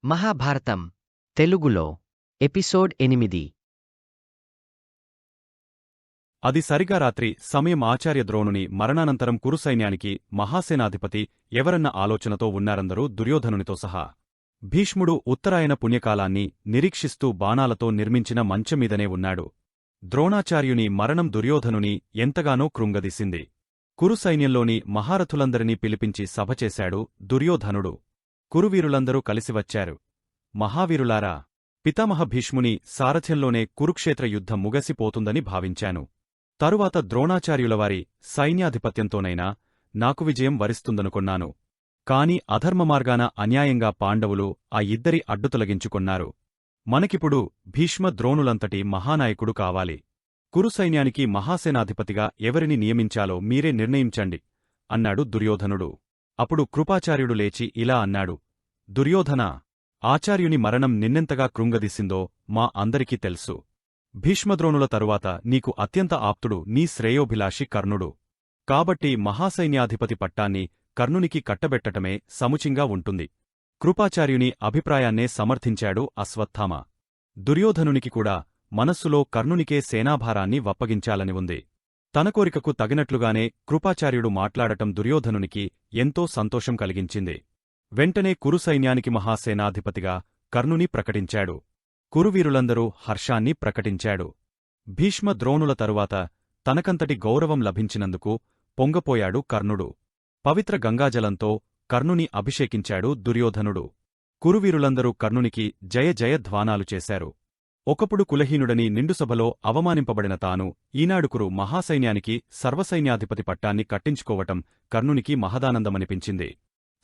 మహాభారతం తెలుగులో ఎపిసోడ్ 8. అది సరిగా రాత్రి సమయం. ఆచార్య ద్రోణుని మరణానంతరం కురుసైన్యానికి మహాసేనాధిపతి ఎవరన్న ఆలోచనతో ఉన్నారందరూ, దుర్యోధనునితో సహా. భీష్ముడు ఉత్తరాయణ పుణ్యకాలాన్ని నిరీక్షిస్తూ బాణాలతో నిర్మించిన మంచంమీదనే ఉన్నాడు. ద్రోణాచార్యుని మరణం దుర్యోధనుని ఎంతగానో కృంగదీసింది. కురుసైన్యంలోని మహారథులందరినీ పిలిపించి సభ చేశాడు దుర్యోధనుడు. కురువీరులందరూ కలిసివచ్చారు. మహావీరులారా, పితామహ భీష్ముని సారథ్యంలోనే కురుక్షేత్ర యుద్ధం ముగసిపోతుందని భావించాను. తరువాత ద్రోణాచార్యులవారి సైన్యాధిపత్యంతోనైనా నాకు విజయం వరిస్తుందనుకొన్నాను. కాని అధర్మమార్గాన అన్యాయంగా పాండవులు ఆ ఇద్దరి అడ్డుతొలగించుకొన్నారు. మనకిప్పుడు భీష్మ ద్రోణులంతటి మహానాయకుడు కావాలి. కురుసైన్యానికి మహాసేనాధిపతిగా ఎవరిని నియమించాలో మీరే నిర్ణయించండి అన్నాడు దుర్యోధనుడు. అప్పుడు కృపాచార్యుడు లేచి ఇలా అన్నాడు: దుర్యోధనా, ఆచార్యుని మరణం నిన్నెంతగా కృంగదీసిందో మా అందరికీ తెలుసు. భీష్మద్రోణుల తరువాత నీకు అత్యంత ఆప్తుడు నీ శ్రేయోభిలాషి కర్ణుడు. కాబట్టి మహాసైన్యాధిపతి పట్టాన్ని కర్ణునికి కట్టబెట్టటమే సముచితంగా ఉంటుంది. కృపాచార్యుని అభిప్రాయాన్నే సమర్థించాడు అశ్వత్థామ. దుర్యోధనునికి కూడా మనస్సులో కర్ణునికే సేనాభారాన్ని వప్పగించాలని ఉంది. తన కోరికకు తగినట్లుగానే కృపాచార్యుడు మాట్లాడటం దుర్యోధనునికి ఎంతో సంతోషం కలిగించింది. వెంటనే కురుసైన్యానికి మహాసేనాధిపతిగా కర్ణుని ప్రకటించాడు. కురువీరులందరూ హర్షాన్ని ప్రకటించాడు. భీష్మ ద్రోణుల తరువాత తనకంతటి గౌరవం లభించినందుకు పొంగపోయాడు కర్ణుడు. పవిత్ర గంగాజలంతో కర్ణుని అభిషేకించాడు దుర్యోధనుడు. కురువీరులందరూ కర్ణునికి జయ జయధ్వానాలు చేశారు. ఒకప్పుడు కులహీనుడని నిండుసభలో అవమానింపబడిన తాను ఈనాడు కురు మహాసైన్యానికి సర్వసైన్యాధిపతి పట్టాన్ని కట్టించుకోవటం కర్ణునికి మహదానందమనిపించింది.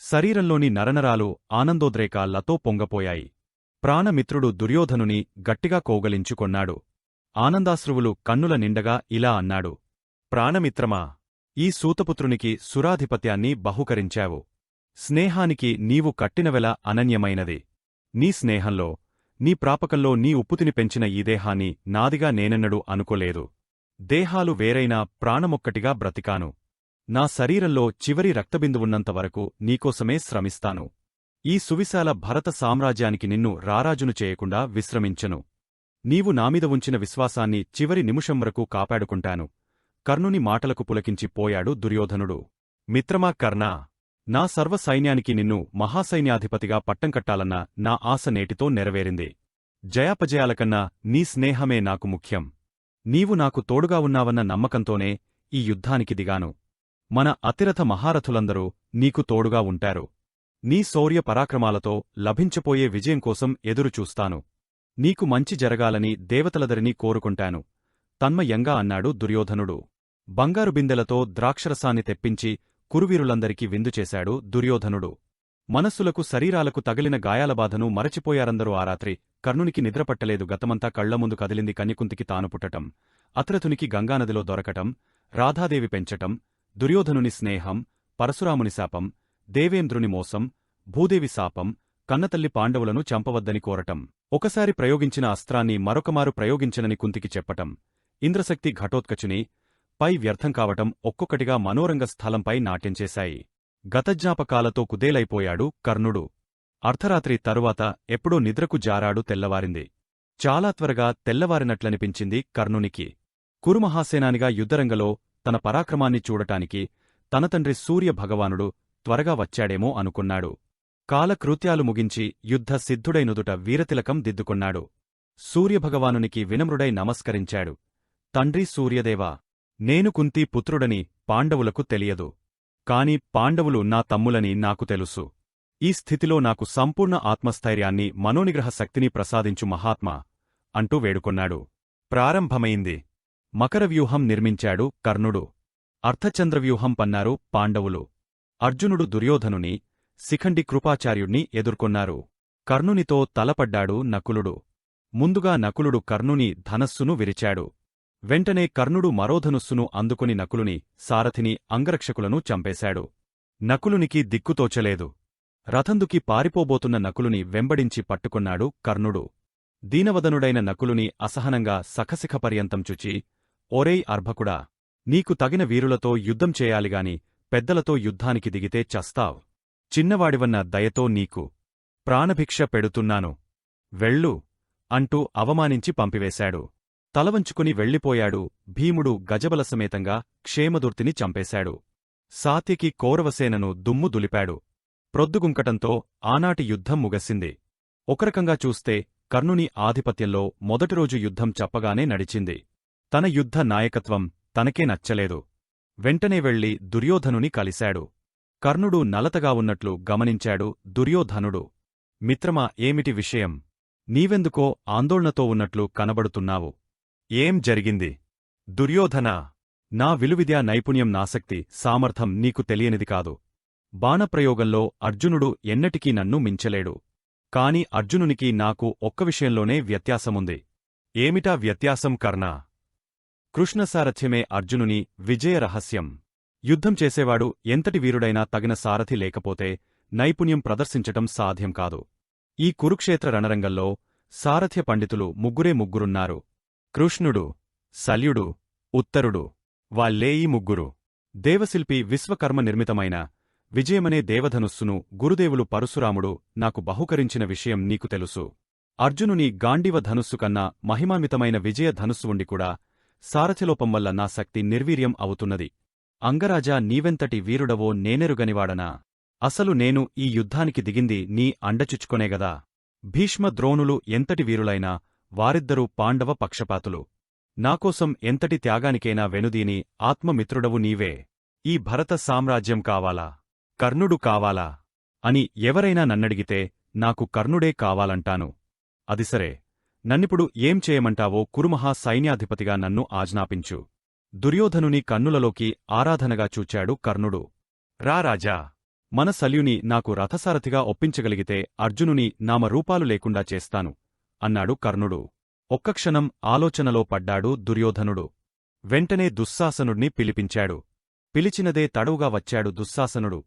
శరీరంలోని నరనరాలు ఆనందోద్రేకాలతో పొంగపోయాయి. ప్రాణమిత్రుడు దుర్యోధనుని గట్టిగా కౌగలించుకొన్నాడు. ఆనందాశ్రువులు కన్నుల నిండగా ఇలా అన్నాడు: ప్రాణమిత్రమా, ఈ సూతపుత్రునికి సురాధిపత్యాన్ని బహుకరించావు. స్నేహానికి నీవు కట్టినవెల అనన్యమైనది. నీ స్నేహంలో, నీ ప్రాపకంలో నీ ఉప్పుతిని పెంచిన ఈ దేహాన్ని నాదిగా నేనెన్నడూ అనుకోలేదు. దేహాలు వేరైనా ప్రాణమొక్కటిగా బ్రతికాను. నా శరీరంలో చివరి రక్తబిందువున్నంతవరకు నీకోసమే శ్రమిస్తాను. ఈ సువిశాల భరత సామ్రాజ్యానికి నిన్ను రారాజును చేయకుండా విశ్రమించను. నీవు నామీద ఉంచిన విశ్వాసాన్ని చివరి నిమిషం వరకు కాపాడుకుంటాను. కర్ణుని మాటలకు పులకించి పోయాడు దుర్యోధనుడు. మిత్రమా కర్ణా, నా సర్వ సైన్యానికి నిన్ను మహాసైన్యాధిపతిగా పట్టంకట్టాలన్న నా ఆశ నేటితో నెరవేరింది. జయాపజయాలకన్నా నీ స్నేహమే నాకు ముఖ్యం. నీవు నాకు తోడుగా ఉన్నావన్న నమ్మకంతోనే ఈ యుద్ధానికి దిగాను. మన అతిరథ మహారథులందరూ నీకు తోడుగా ఉంటారు. నీ శౌర్య పరాక్రమాలతో లభించపోయే విజయం కోసం ఎదురుచూస్తాను. నీకు మంచి జరగాలని దేవతలదరినీ కోరుకుంటాను తన్మయంగా అన్నాడు దుర్యోధనుడు. బంగారు బిందెలతో ద్రాక్షరసాన్ని తెప్పించి కురువీరులందరికీ విందుచేశాడు దుర్యోధనుడు. మనస్సులకు శరీరాలకు తగిలిన గాయాల బాధను మరచిపోయారందరూ. ఆ రాత్రి కర్ణునికి నిద్రపట్టలేదు. గతమంతా కళ్లముందు కదిలింది. కన్యకుంతికి తాను పుట్టటం, అతిరథునికి గంగానదిలో దొరకటం, రాధాదేవి పెంచటం, దుర్యోధనుని స్నేహం, పరశురాముని శాపం, దేవేంద్రుని మోసం, భూదేవి శాపం, కన్నతల్లి పాండవులను చంపవద్దని కోరటం, ఒకసారి ప్రయోగించిన అస్త్రాన్ని మరొకమారు ప్రయోగించనని కుంతికి చెప్పటం, ఇంద్రశక్తి ఘటోత్కచుని పై వ్యర్థం కావటం ఒక్కొక్కటిగా మనోరంగ స్థలంపై నాట్యంచేశాయి. గతజ్ఞాపకాలతో కుదేలైపోయాడు కర్ణుడు. అర్ధరాత్రి తరువాత ఎప్పుడో నిద్రకు జారాడు. తెల్లవారింది. చాలా త్వరగా తెల్లవారినట్లనిపించింది కర్ణునికి. కురుమహాసేనానిగా యుద్ధరంగలో తన పరాక్రమాన్ని చూడటానికి తన తండ్రి సూర్య భగవానుడు త్వరగా వచ్చాడేమో అనుకున్నాడు. కాలకృత్యాలు ముగించి యుద్ధ సిద్ధుడైనుదుట వీరతిలకం దిద్దుకొన్నాడు. సూర్యభగవానునికి వినమ్రుడై నమస్కరించాడు. తండ్రి సూర్యదేవా, నేను కుంతీ పుత్రుడని పాండవులకు తెలియదు. కాని పాండవులు నా తమ్ములని నాకు తెలుసు. ఈ స్థితిలో నాకు సంపూర్ణ ఆత్మస్థైర్యాన్ని, మనోనిగ్రహ శక్తిని ప్రసాదించు మహాత్మా అంటూ వేడుకొన్నాడు. ప్రారంభమైంది. మకరవ్యూహం నిర్మించాడు కర్ణుడు. అర్ధచంద్రవ్యూహం పన్నారు పాండవులు. అర్జునుడు దుర్యోధనుని, శిఖండి కృపాచార్యుణ్ణి ఎదుర్కొన్నారు. కర్ణునితో తలపడ్డాడు నకులుడు. ముందుగా నకులుడు కర్ణుని ధనస్సును విరిచాడు. వెంటనే కర్ణుడు మరోధనుస్సును అందుకుని నకులుని, సారథిని, అంగరక్షకులను చంపేశాడు. నకులునికి దిక్కుతోచలేదు. రథందుకి పారిపోబోతున్న నకులుని వెంబడించి పట్టుకున్నాడు కర్ణుడు. దీనవదనుడైన నకులుని అసహనంగా సఖశిఖపర్యంతం చుచి, ఓరేయ్ అర్భకుడా, నీకు తగిన వీరులతో యుద్ధం చేయాలిగాని పెద్దలతో యుద్ధానికి దిగితే చస్తావ్. చిన్నవాడివన్న దయతో నీకు ప్రాణభిక్ష పెడుతున్నాను. వెళ్ళు అంటూ అవమానించి పంపివేశాడు. తలవంచుకుని వెళ్ళిపోయాడు. భీముడు గజబలసమేతంగా క్షేమదుర్తిని చంపేశాడు. సాత్యకి కౌరవసేనను దుమ్ము దులిపాడు. ప్రొద్దుగుంకటంతో ఆనాటి యుద్ధం ముగసింది. ఒకరకంగా చూస్తే కర్ణుని ఆధిపత్యంలో మొదటిరోజు యుద్ధం చెప్పగానే నడిచింది. తన యుద్ధ నాయకత్వం తనకే నచ్చలేదు. వెంటనే వెళ్లి దుర్యోధనుని కలిశాడు. కర్ణుడు నలతగా ఉన్నట్లు గమనించాడు దుర్యోధనుడు. మిత్రమా, ఏమిటి విషయం? నీవెందుకో ఆందోళనతో ఉన్నట్లు కనబడుతున్నావు. ఏం జరిగింది? దుర్యోధనా, నా విలువిద్యా నైపుణ్యం, నాసక్తి, సామర్థం నీకు తెలియనిది కాదు. బాణప్రయోగంలో అర్జునుడు ఎన్నటికీ నన్ను మించలేడు. కాని అర్జునునికి నాకు ఒక్క విషయంలోనే వ్యత్యాసముంది. ఏమిటా వ్యత్యాసం కర్ణా? కృష్ణసారథ్యమే అర్జునుని విజయ రహస్యం. యుద్ధం చేసేవాడు ఎంతటి వీరుడైనా తగిన సారథి లేకపోతే నైపుణ్యం ప్రదర్శించటం సాధ్యం కాదు. ఈ కురుక్షేత్ర రణరంగంలో సారథ్య పండితులు ముగ్గురున్నారు. కృష్ణుడు, శల్యుడు, ఉత్తరుడు. వాళ్ళే ఈ ముగ్గురు. దేవశిల్పి విశ్వకర్మ నిర్మితమైన విజయమనే దేవధనుస్సును గురుదేవులు పరశురాముడు నాకు బహుకరించిన విషయం నీకు తెలుసు. అర్జునుని గాండీవ ధనుస్సు కన్నా మహిమాన్వితమైన విజయ ధనుస్సు ఉండి కూడా సారథ్యలోపం వల్ల నా శక్తి నిర్వీర్యం అవుతున్నది. అంగరాజా, నీవెంతటి వీరుడవో నేనెరుగనివాడనా? అసలు నేను ఈ యుద్ధానికి దిగింది నీ అండచుచ్చుకొనేగదా. భీష్మ, ద్రోణులు ఎంతటి వీరులైనా వారిద్దరూ పాండవ పక్షపాతులు. నాకోసం ఎంతటి త్యాగానికైనా వెనుదీని ఆత్మమిత్రుడవు నీవే. ఈ భరత సామ్రాజ్యం కావాలా, కర్ణుడు కావాలా అని ఎవరైనా నన్నడిగితే నాకు కర్ణుడే కావాలంటాను. అది సరే, నన్నిప్పుడు ఏం చేయమంటావో కురుమహా సైన్యాధిపతిగా నన్ను ఆజ్ఞాపించు. దుర్యోధనుని కన్నులలోకి ఆరాధనగా చూచాడు కర్ణుడు. రా రాజా, మన శల్యుని నాకు రథసారథిగా ఒప్పించగలిగితే అర్జునుని నామరూపాలు లేకుండా చేస్తాను అన్నాడు కర్ణుడు. ఒక్కక్షణం ఆలోచనలో పడ్డాడు దుర్యోధనుడు. వెంటనే దుశ్శాసనుడిని పిలిపించాడు. పిలిచినదే తడవుగా వచ్చాడు దుశ్శాసనుడు.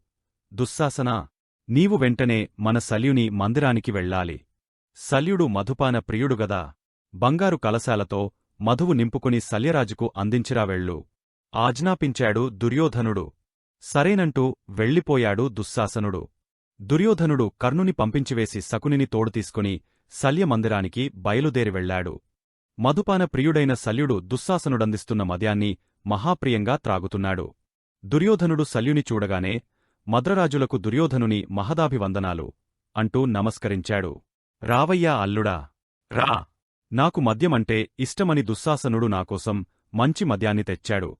దుశ్శాసనా, నీవు వెంటనే మన శల్యుని మందిరానికి వెళ్ళాలి. శల్యుడు మధుపాన ప్రియుడుగదా. బంగారు కలశాలతో మధువు నింపుకుని శల్యరాజుకు అందించిరా వెళ్ళు ఆజ్ఞాపించాడు దుర్యోధనుడు. సరేనంటూ వెళ్ళిపోయాడు దుశ్శాసనుడు. దుర్యోధనుడు కర్ణుని పంపించివేసి శకునిని తోడుతీసుకుని శల్యమందిరానికి బయలుదేరి వెళ్లాడు. మధుపాన ప్రియుడైన శల్యుడు దుశ్శాసనుడందిస్తున్న మద్యాన్ని మహాప్రియంగా త్రాగుతున్నాడు. దుర్యోధనుడు శల్యుని చూడగానే మద్రరాజులకు దుర్యోధనుని మహదాభివందనాలు అంటూ నమస్కరించాడు. రావయ్యా అల్లుడా, రా. నాకు మద్యమంటే ఇష్టమని దుశ్శాసనుడు నాకోసం మంచి మద్యాన్ని తెచ్చాడు.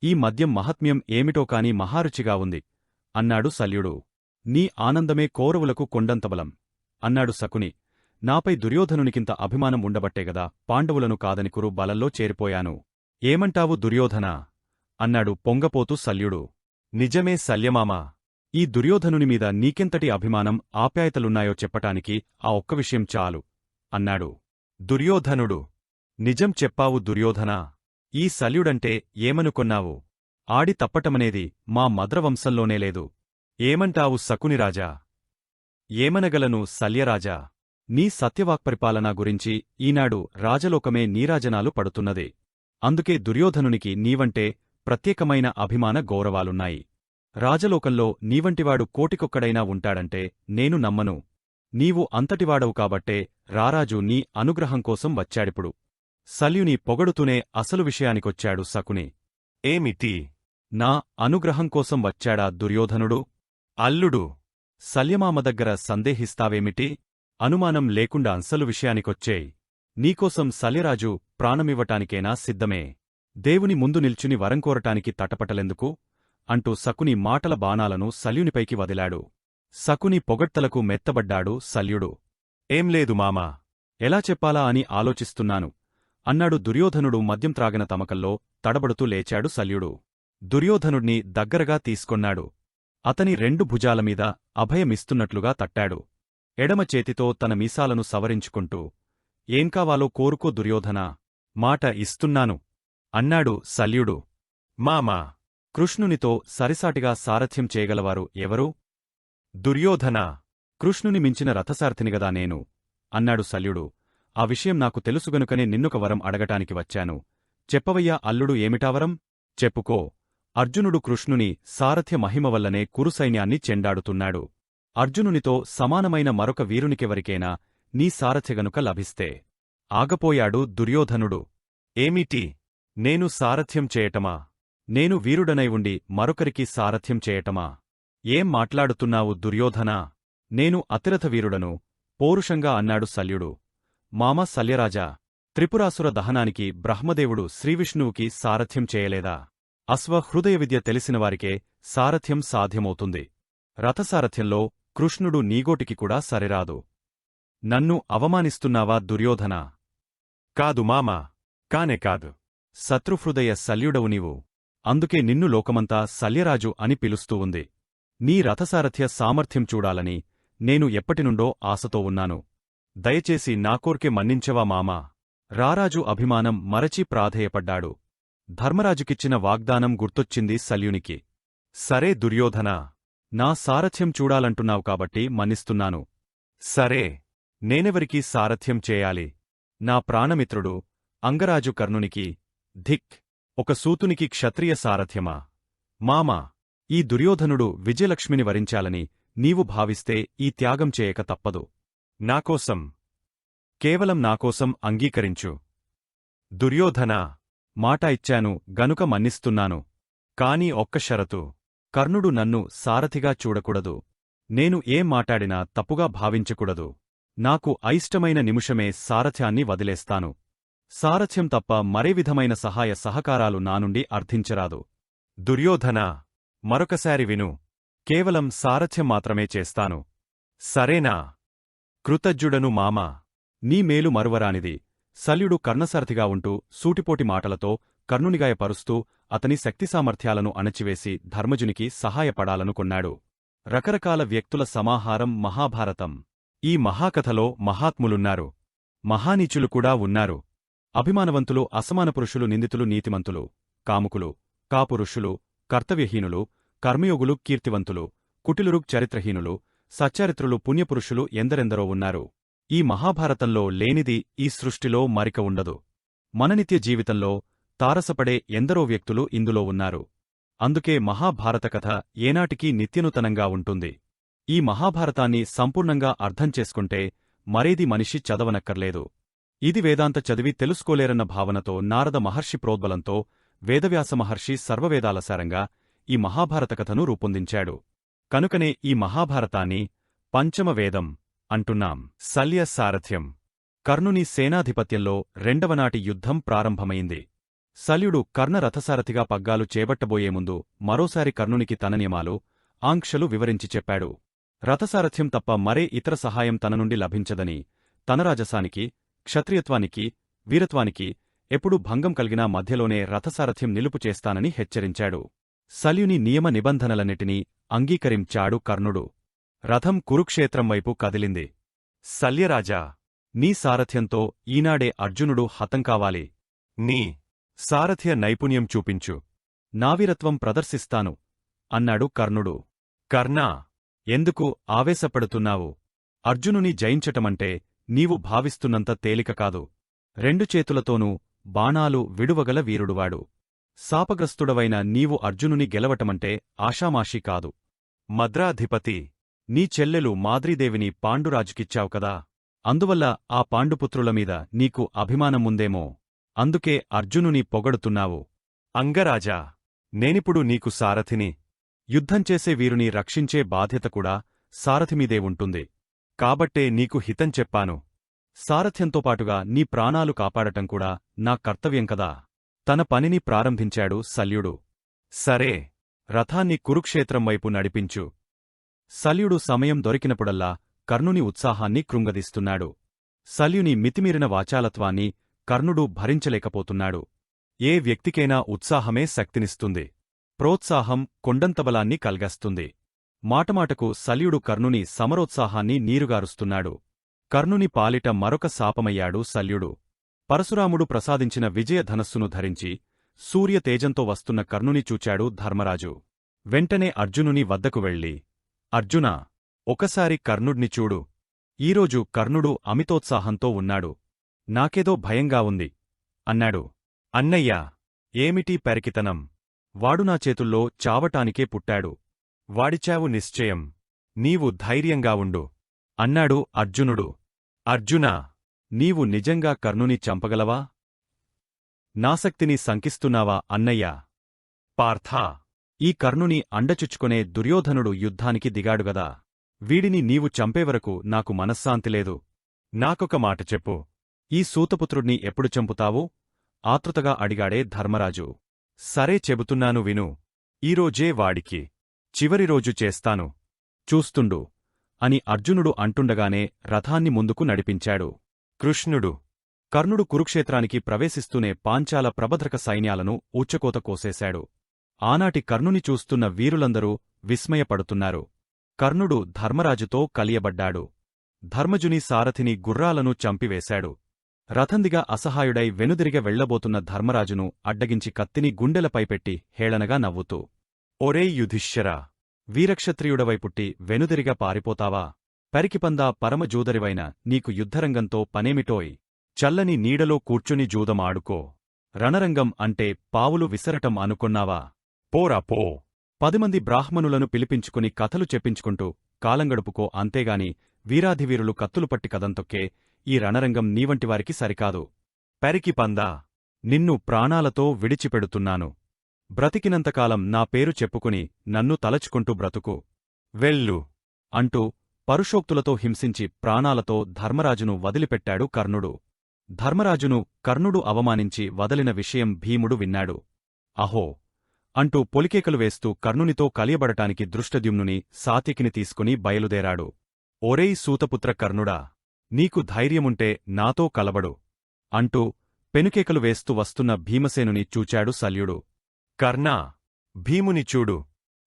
ఈ మద్యం మహాత్మ్యం ఏమిటో కాని మహారుచిగా ఉంది అన్నాడు శల్యుడు. నీ ఆనందమే కౌరవులకు కొండంతబలం అన్నాడు శకుని. నాపై దుర్యోధనునికింత అభిమానం ఉండబట్టేగదా పాండవులను కాదని కురు బలంలో చేరిపోయాను. ఏమంటావు దుర్యోధనా అన్నాడు పొంగపోతూ శల్యుడు. నిజమే శల్యమామా, ఈ దుర్యోధనునిమీద నీకెంతటి అభిమానం, ఆప్యాయతలున్నాయో చెప్పటానికి ఆ ఒక్క విషయం చాలు అన్నాడు. దుర్యోధనుడు. నిజం చెప్పావు దుర్యోధనా. ఈ శల్యుడంటే ఏమనుకొన్నావు? ఆడి తప్పటమనేది మా మద్రవంశంలోనే లేదు. ఏమంటావు శకునిరాజా? ఏమనగలను శల్యరాజా. నీ సత్యవాక్పరిపాలన గురించి ఈనాడు రాజలోకమే నీరాజనాలు పడుతున్నదే. అందుకే దుర్యోధనునికి నీవంటే ప్రత్యేకమైన అభిమాన గౌరవాలున్నాయి. రాజలోకంలో నీవంటివాడు కోటికొక్కడైనా ఉంటాడంటే నేను నమ్మను. నీవు అంతటివాడవు కాబట్టే రారాజు నీ అనుగ్రహం కోసం వచ్చాడిప్పుడు. శల్యుని పొగడుతూనే అసలు విషయానికొచ్చాడు శకుని. ఏమిటి? నా అనుగ్రహం కోసం వచ్చాడా దుర్యోధనుడు? అల్లుడు, శల్యమామ దగ్గర సందేహిస్తావేమిటి? అనుమానం లేకుండా అసలు విషయానికొచ్చేయ్. నీకోసం శల్యరాజు ప్రాణమివ్వటానికేనా సిద్ధమే. దేవుని ముందు నిల్చుని వరంకోరటానికి తటపటలెందుకు అంటూ శకుని మాటల బాణాలను శల్యునిపైకి వదిలాడు. శకుని పొగడ్తలకు మెత్తబడ్డాడు శల్యుడు. ఏం లేదు మామా, ఎలా చెప్పాలా అని ఆలోచిస్తున్నాను అన్నాడు దుర్యోధనుడు. మద్యం త్రాగిన తమకల్లో తడబడుతూ లేచాడు శల్యుడు. దుర్యోధనుడిని దగ్గరగా తీసుకొన్నాడు. అతని రెండు భుజాలమీద అభయమిస్తున్నట్లుగా తట్టాడు. ఎడమ చేతితో తన మీసాలను సవరించుకుంటూ ఏం కావాలో కోరుకో దుర్యోధనా, మాట ఇస్తున్నాను అన్నాడు శల్యుడు. మామా, కృష్ణునితో సరిసాటిగా సారథ్యం చేయగలవారు ఎవరు? దుర్యోధనా, కృష్ణుని మించిన రథసారథినిగదా నేను అన్నాడు శల్యుడు. ఆ విషయం నాకు తెలుసుగనుకనే నిన్నొక వరం అడగటానికి వచ్చాను. చెప్పవయ్యా అల్లుడు, ఏమిటావరం? చెప్పుకో. అర్జునుడు కృష్ణుని సారథ్య మహిమ వల్లనే కురుసైన్యాన్ని చెండాడుతున్నాడు. అర్జునునితో సమానమైన మరొక వీరునికెవరికైనా నీ సారథ్యగనుక లభిస్తే. ఆగపోయాడు దుర్యోధనుడు. ఏమిటి? నేను సారథ్యం చేయటమా? నేను వీరుడనై ఉండి మరొకరికి సారథ్యం చేయటమా? ఏం మాట్లాడుతున్నావు దుర్యోధనా? నేను అతిరథ వీరుడను, పౌరుషంగా అన్నాడు శల్యుడు. మామ శల్యరాజా, త్రిపురాసుర దహనానికి బ్రహ్మదేవుడు శ్రీవిష్ణువుకి సారథ్యం చేయలేదా? హృదయ విద్య తెలిసినవారికే సారథ్యం సాధ్యమవుతుంది. రథసారథ్యంలో కృష్ణుడు నీగోటికి కూడా సరిరాదు. నన్ను అవమానిస్తున్నావా దుర్యోధనా? కాదు మామా, కానే కాదు. శత్రుహృదయ శల్యుడవు నీవు. అందుకే నిన్ను లోకమంతా శల్యరాజు అని పిలుస్తూ ఉంది. నీ రథసారథ్య సామర్థ్యం చూడాలని నేను ఎప్పటినుండో ఆశతో ఉన్నాను. దయచేసి నాకోర్కె మన్నించవా మామా? రారాజు అభిమానం మరచి ప్రాధేయపడ్డాడు. ధర్మరాజుకిచ్చిన వాగ్దానం గుర్తొచ్చింది శల్యునికి. సరే దుర్యోధనా, నా సారథ్యం చూడాలంటున్నావు కాబట్టి మన్నిస్తున్నాను. సరే, నేనెవరికి సారథ్యం చేయాలి? నా ప్రాణమిత్రుడు అంగరాజు కర్ణునికి. ధిక్! ఒక సూతునికి క్షత్రియ సారథ్యమా? మామా, ఈ దుర్యోధనుడు విజయలక్ష్మిని వరించాలని నీవు భావిస్తే ఈ త్యాగం చేయక తప్పదు. నాకోసం, కేవలం నాకోసం అంగీకరించు. దుర్యోధనా, మాట ఇచ్చాను గనుక మన్నిస్తున్నాను. కాని ఒక్క షరతు. కర్ణుడు నన్ను సారథిగా చూడకూడదు. నేను ఏం మాటాడినా తప్పుగా భావించకూడదు. నాకు అయిష్టమైన నిమిషమే సారథ్యాన్ని వదిలేస్తాను. సారథ్యం తప్ప మరే విధమైన సహాయ సహకారాలు నానుండి అర్థించరాదు. దుర్యోధనా, మరొకసారి విను. కేవలం సారథ్యం మాత్రమే చేస్తాను. సరేనా? కృతజ్ఞుడను మామా. నీ మేలు మరువరానిది. శల్యుడు కర్ణసారథిగా ఉంటూ సూటిపోటి మాటలతో కర్ణునిగాయపరుస్తూ అతని శక్తిసామర్థ్యాలను అణచివేసి ధర్మజునికి సహాయపడాలనుకొన్నాడు. రకరకాల వ్యక్తుల సమాహారం మహాభారతం. ఈ మహాకథలో మహాత్ములున్నారు, మహానీచులు కూడా ఉన్నారు. అభిమానవంతులు, అసమాన పురుషులు, నిందితులు, నీతిమంతులు, కాముకులు, కాపురుషులు, కర్తవ్యహీనులు, కర్మయోగులు, కీర్తివంతులు, కుటిలురు, చరిత్రహీనులు, సచ్చరిత్రులు, పుణ్యపురుషులు ఎందరెందరో ఉన్నారు. ఈ మహాభారతంలో లేనిది ఈ సృష్టిలో మరిక ఉండదు. మన నిత్య జీవితంలో తారసపడే ఎందరో వ్యక్తులు ఇందులో ఉన్నారు. అందుకే మహాభారత కథ ఏనాటికీ నిత్యనూతనంగా ఉంటుంది. ఈ మహాభారతాన్ని సంపూర్ణంగా అర్థం చేసుకుంటే మరేది మనిషి చదవనక్కర్లేదు. ఇది వేదాంత చదివి తెలుసుకోలేరన్న భావనతో నారద మహర్షి ప్రోద్బలంతో వేదవ్యాస మహర్షి సర్వవేదాలసారంగా ఈ మహాభారత కథను రూపొందించాడు. కనుకనే ఈ మహాభారతాన్ని పంచమవేదం అంటున్నాం. శల్య సారథ్యం. కర్ణుని సేనాధిపత్యంలో రెండవనాటి యుద్ధం ప్రారంభమైంది. శల్యుడు కర్ణ రథసారథిగా పగ్గాలు చేపట్టబోయే ముందు మరోసారి కర్ణునికి తన నియమాలు, ఆంక్షలు వివరించి చెప్పాడు. రథసారథ్యం తప్ప మరే ఇతర సహాయం తన నుండి లభించదని, తన రాజసానికి, క్షత్రియత్వానికి, వీరత్వానికి ఎప్పుడు భంగం కలిగినా మధ్యలోనే రథసారథ్యం నిలుపు చేస్తానని హెచ్చరించాడు. శల్యుని నియమ నిబంధనలన్నిటినీ అంగీకరించాడు కర్ణుడు. రథం కురుక్షేత్రం వైపు కదిలింది. శల్యరాజా, నీ సారథ్యంతో ఈనాడే అర్జునుడు హతం కావాలి. నీ సారథ్య నైపుణ్యం చూపించు. నావీరత్వం ప్రదర్శిస్తాను అన్నాడు కర్ణుడు. కర్ణా, ఎందుకు ఆవేశపడుతున్నావు? అర్జునుని జయించటమంటే నీవు భావిస్తున్నంత తేలిక కాదు. రెండు చేతులతోనూ బాణాలు విడువగల వీరుడువాడు. శాపగ్రస్తుడవైన నీవు అర్జునుని గెలవటమంటే ఆషామాషీ కాదు. మద్రాధిపతి, నీ చెల్లెలు మాద్రీదేవిని పాండురాజుకిచ్చావు కదా. అందువల్ల ఆ పాండుపుత్రులమీద నీకు అభిమానముందేమో. అందుకే అర్జునుని పొగడుతున్నావు. అంగరాజా, నేనిప్పుడు నీకు సారథిని. యుద్ధంచేసే వీరుని రక్షించే బాధ్యత కూడా సారథిమీదే ఉంటుంది. కాబట్టే నీకు హితం చెప్పాను. సారథ్యంతో పాటుగా నీ ప్రాణాలు కాపాడటం కూడా నా కర్తవ్యం కదా. తన పనిని ప్రారంభించాడు శల్యుడు. సరే, రథాన్ని కురుక్షేత్రం వైపు నడిపించు. శల్యుడు సమయం దొరికినప్పుడల్లా కర్ణుని ఉత్సాహాన్ని కృంగదీస్తున్నాడు. శల్యుని మితిమీరిన వాచాలత్వాన్ని కర్ణుడు భరించలేకపోతున్నాడు. ఏ వ్యక్తికైనా ఉత్సాహమే శక్తినిస్తుంది. ప్రోత్సాహం కొండంతబలాన్ని కల్గస్తుంది. మాటమాటకు శల్యుడు కర్ణుని సమరోత్సాహాన్ని నీరుగారుస్తున్నాడు. కర్ణుని పాలిట మరొక శాపమయ్యాడు శల్యుడు. పరశురాముడు ప్రసాదించిన విజయధనస్సును ధరించి సూర్యతేజంతో వస్తున్న కర్ణుని చూచాడు ధర్మరాజు. వెంటనే అర్జునుని వద్దకు వెళ్ళి, అర్జునా, ఒకసారి కర్ణుడ్ని చూడు. ఈరోజు కర్ణుడు అమితోత్సాహంతో ఉన్నాడు. నాకేదో భయంగా ఉంది అన్నాడు. అన్నయ్యా, ఏమిటీ పెరకితనం? వాడు నా చేతుల్లో చావటానికే పుట్టాడు. వాడిచావు నిశ్చయం. నీవు ధైర్యంగా ఉండు అన్నాడు అర్జునుడు. అర్జునా, నీవు నిజంగా కర్ణుని చంపగలవా? నాశక్తిని శంకిస్తున్నావా అన్నయ్యా? పార్థా, ఈ కర్ణుని అండచుచ్చుకొనే దుర్యోధనుడు యుద్ధానికి దిగాడుగదా. వీడిని నీవు చంపేవరకు నాకు మనశ్శాంతిలేదు. నాకొక మాట చెప్పు, ఈ సూతపుత్రుడ్ని ఎప్పుడు చంపుతావు? ఆతృతగా అడిగాడే ధర్మరాజు. సరే చెబుతున్నాను విను. ఈరోజే వాడికి చివరి రోజు చేస్తాను. చూస్తుండు అని అర్జునుడు అంటుండగానే రథాన్ని ముందుకు నడిపించాడు. కృష్ణుడు. కర్ణుడు కురుక్షేత్రానికి ప్రవేశిస్తూనే పాంచాల ప్రభద్రక సైన్యాలను ఊచకోత కోసేశాడు. ఆనాటి కర్ణుని చూస్తున్న వీరులందరూ విస్మయపడుతున్నారు. కర్ణుడు ధర్మరాజుతో కలియబడ్డాడు. ధర్మజుని సారథిని గుర్రాలను చంపివేశాడు. రథందిగా అసహాయుడై వెనుదిరిగ వెళ్లబోతున్న ధర్మరాజును అడ్డగించి కత్తిని గుండెలపై పెట్టి హేళనగా నవ్వుతూ, ఒరేయ్ యుధిష్ఠిరా! వీరక్షత్రియుడవైపుట్టి వెనుదిరిగా పారిపోతావా? పరికిపందా పరమజూదరివైన నీకు యుద్ధరంగంతో పనేమిటోయ్? చల్లని నీడలో కూర్చుని జూదం ఆడుకో. రణరంగం అంటే పావులు విసరటం అనుకొన్నావా? పోరా పో! 10 మంది బ్రాహ్మణులను పిలిపించుకుని కథలు చెప్పించుకుంటూ కాలంగడుపుకో, అంతేగాని వీరాధివీరులు కత్తులు పట్టి కదంతొక్కే ఈ రణరంగం నీవంటివారికి సరికాదు. పెరికిపందా! నిన్ను ప్రాణాలతో విడిచిపెడుతున్నాను. బ్రతికినంతకాలం నా పేరు చెప్పుకుని నన్ను తలచుకుంటూ బ్రతుకు. వెళ్ళు! అంటూ పరుషోక్తులతో హింసించి ప్రాణాలతో ధర్మరాజును వదిలిపెట్టాడు కర్ణుడు. ధర్మరాజును కర్ణుడు అవమానించి వదలిన విషయం భీముడు విన్నాడు. అహో! అంటూ పొలికేకలు వేస్తూ కర్ణునితో కలియబడటానికి దృష్టద్యుమ్నుని సాత్యకిని తీసుకుని బయలుదేరాడు. ఓరేయ్ సూతపుత్ర కర్ణుడా! నీకు ధైర్యముంటే నాతో కలబడు! అంటూ పెనుకేకలు వేస్తూ వస్తున్న భీమసేనుని చూచాడు శల్యుడు. కర్ణా! భీముని చూడు.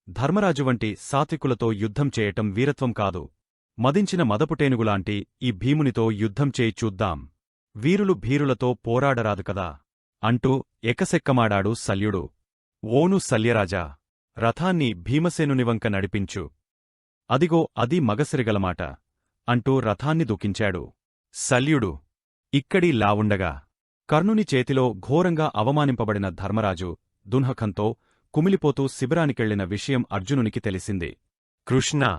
ధర్మరాజువంటి సాత్వికులతో యుద్ధం చేయటం వీరత్వం కాదు. మదించిన మదపుటేనుగులాంటి ఈ భీమునితో యుద్ధం చేయి చూద్దాం. వీరులు భీరులతో పోరాడరాదు కదా! అంటూ ఎకసెక్కమాడాడు శల్యుడు. ఓను శల్యరాజా! రథాన్ని భీమసేనునివంక నడిపించు. అదిగో అది మగసిరిగలమాట! అంటూ రథాన్ని దూకించాడు. శల్యుడు. ఇక్కడి లావుండగా కర్ణుని చేతిలో ఘోరంగా అవమానింపబడిన ధర్మరాజు దున్హకంతో కుమిలిపోతూ శిబిరానికెళ్లిన విషయం అర్జునునికి తెలిసింది. కృష్ణా!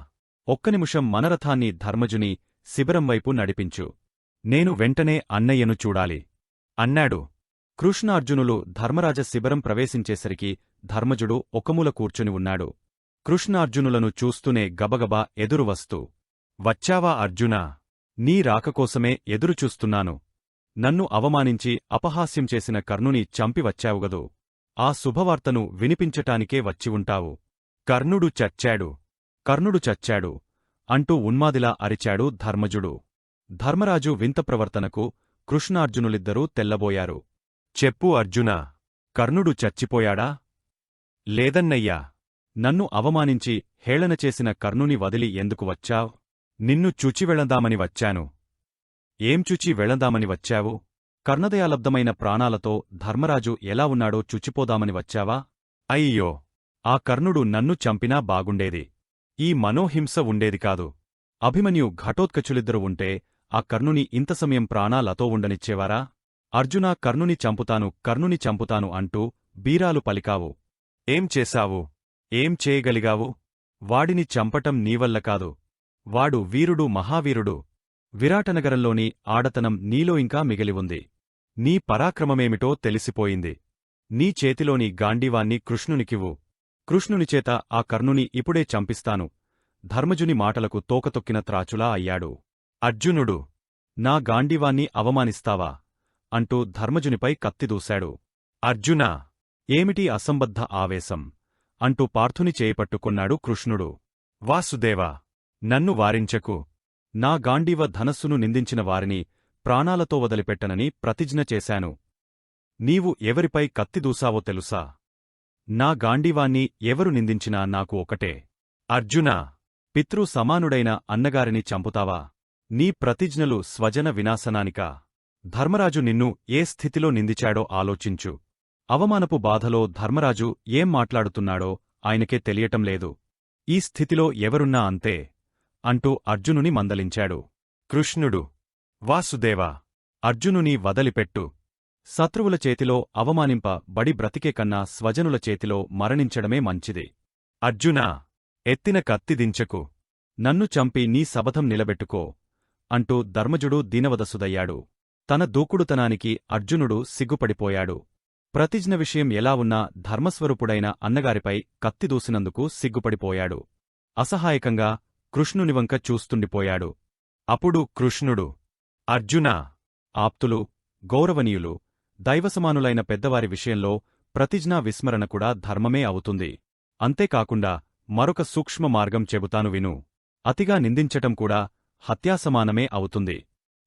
ఒక్క నిమిషం మన రథాన్ని ధర్మజుని శిబిరం వైపు నడిపించు. నేను వెంటనే అన్నయ్యను చూడాలి అన్నాడు. కృష్ణార్జునులు ధర్మరాజ శిబిరం ప్రవేశించేసరికి ధర్మజుడు ఒకమూల కూర్చుని ఉన్నాడు. కృష్ణార్జునులను చూస్తూనే గబగబా ఎదురువస్తూ, వచ్చావా అర్జునా? నీ రాకకోసమే ఎదురుచూస్తున్నాను. నన్ను అవమానించి అపహాస్యం చేసిన కర్ణుని చంపి వచ్చావుగదు. ఆ శుభవార్తను వినిపించటానికే వచ్చి ఉంటావు. కర్ణుడు చచ్చాడు! కర్ణుడు చచ్చాడు! అంటూ ఉన్మాదిలా అరిచాడు ధర్మజుడు. ధర్మరాజు వింత ప్రవర్తనకు కృష్ణార్జునులిద్దరూ తెల్లబోయారు. చెప్పు అర్జునా! కర్ణుడు చచ్చిపోయాడా? లేదన్నయ్యా! నన్ను అవమానించి హేళన చేసిన కర్ణుని వదిలి ఎందుకు వచ్చావ్? నిన్ను చూచి వెళదామని వచ్చాను. ఏం చూచి వెళదామని వచ్చావు? కర్ణదయాలబ్ధమైన ప్రాణాలతో ధర్మరాజు ఎలా ఉన్నాడో చూచిపోదామని వచ్చావా? అయ్యో! ఆ కర్ణుడు నన్ను చంపినా బాగుండేది. ఈ మనోహింస ఉండేది కాదు. అభిమన్యు ఘటోత్కచులిద్దరు ఉంటే ఆ కర్ణుని ఇంత సమయం ప్రాణాలతో ఉండనిచ్చేవారా? అర్జునా, కర్ణుని చంపుతాను, కర్ణుని చంపుతాను అంటూ బీరాలు పలికావు. ఏం చేశావు? ఏం చేయగలిగావు? వాడిని చంపటం నీవల్ల కాదు. వాడు వీరుడు, మహావీరుడు. విరాటనగరంలోని ఆడతనం నీలో ఇంకా మిగిలి ఉంది. నీ పరాక్రమమేమిటో తెలిసిపోయింది. నీ చేతిలోని గాండీవాన్ని కృష్ణునికివ్వు. కృష్ణునిచేత ఆ కర్ణుని ఇప్పుడే చంపిస్తాను. ధర్మజుని మాటలకు తోకతొక్కిన త్రాచులా అయ్యాడు. అర్జునుడు. నా గాండీవాన్ని అవమానిస్తావా? అంటూ ధర్మజునిపై కత్తిదూశాడు. అర్జునా! ఏమిటి అసంబద్ధ ఆవేశం? అంటూ పార్థుని చేయిపట్టుకున్నాడు కృష్ణుడు. వాసుదేవా! నన్ను వారించకు. నా గాండీవ ధనస్సును నిందించిన వారిని ప్రాణాలతో వదిలిపెట్టనని ప్రతిజ్ఞ చేశాను. నీవు ఎవరిపై కత్తిదూసావో తెలుసా? నా గాండీవాన్ని ఎవరు నిందించినా నాకు ఒకటే. అర్జునా! పితృ సమానుడైన అన్నగారిని చంపుతావా? నీ ప్రతిజ్ఞలు స్వజన వినాశనానికా? ధర్మరాజు నిన్ను ఏ స్థితిలో నిందించాడో ఆలోచించు. అవమానపు బాధలో ధర్మరాజు ఏం మాట్లాడుతున్నాడో ఆయనకే తెలియటంలేదు. ఈ స్థితిలో ఎవరున్నా అంతే అంటూ అర్జునుని మందలించాడు. కృష్ణుడు. వాసుదేవా! అర్జునుని వదలిపెట్టు. శత్రువుల చేతిలో అవమానింప బడి బ్రతికే కన్నా స్వజనుల చేతిలో మరణించడమే మంచిది. అర్జునా! ఎత్తిన కత్తి దించకు. నన్ను చంపి నీ శపథం నిలబెట్టుకో అంటూ ధర్మజుడు దీనవదసుదయ్యాడు. తన దూకుడుతనానికి అర్జునుడు సిగ్గుపడిపోయాడు. ప్రతిజ్ఞ విషయం ఎలా ఉన్నా ధర్మస్వరూపుడైన అన్నగారిపై కత్తిదూసినందుకు సిగ్గుపడిపోయాడు. అసహాయకంగా కృష్ణునివంక చూస్తుండిపోయాడు. అప్పుడు కృష్ణుడు, అర్జునా! ఆప్తులు, గౌరవనీయులు, దైవసమానులైన పెద్దవారి విషయంలో ప్రతిజ్ఞా విస్మరణ కూడా ధర్మమే అవుతుంది. అంతేకాకుండా మరొక సూక్ష్మ మార్గం చెబుతాను విను. అతిగా నిందించటం కూడా హత్యాసమానమే అవుతుంది.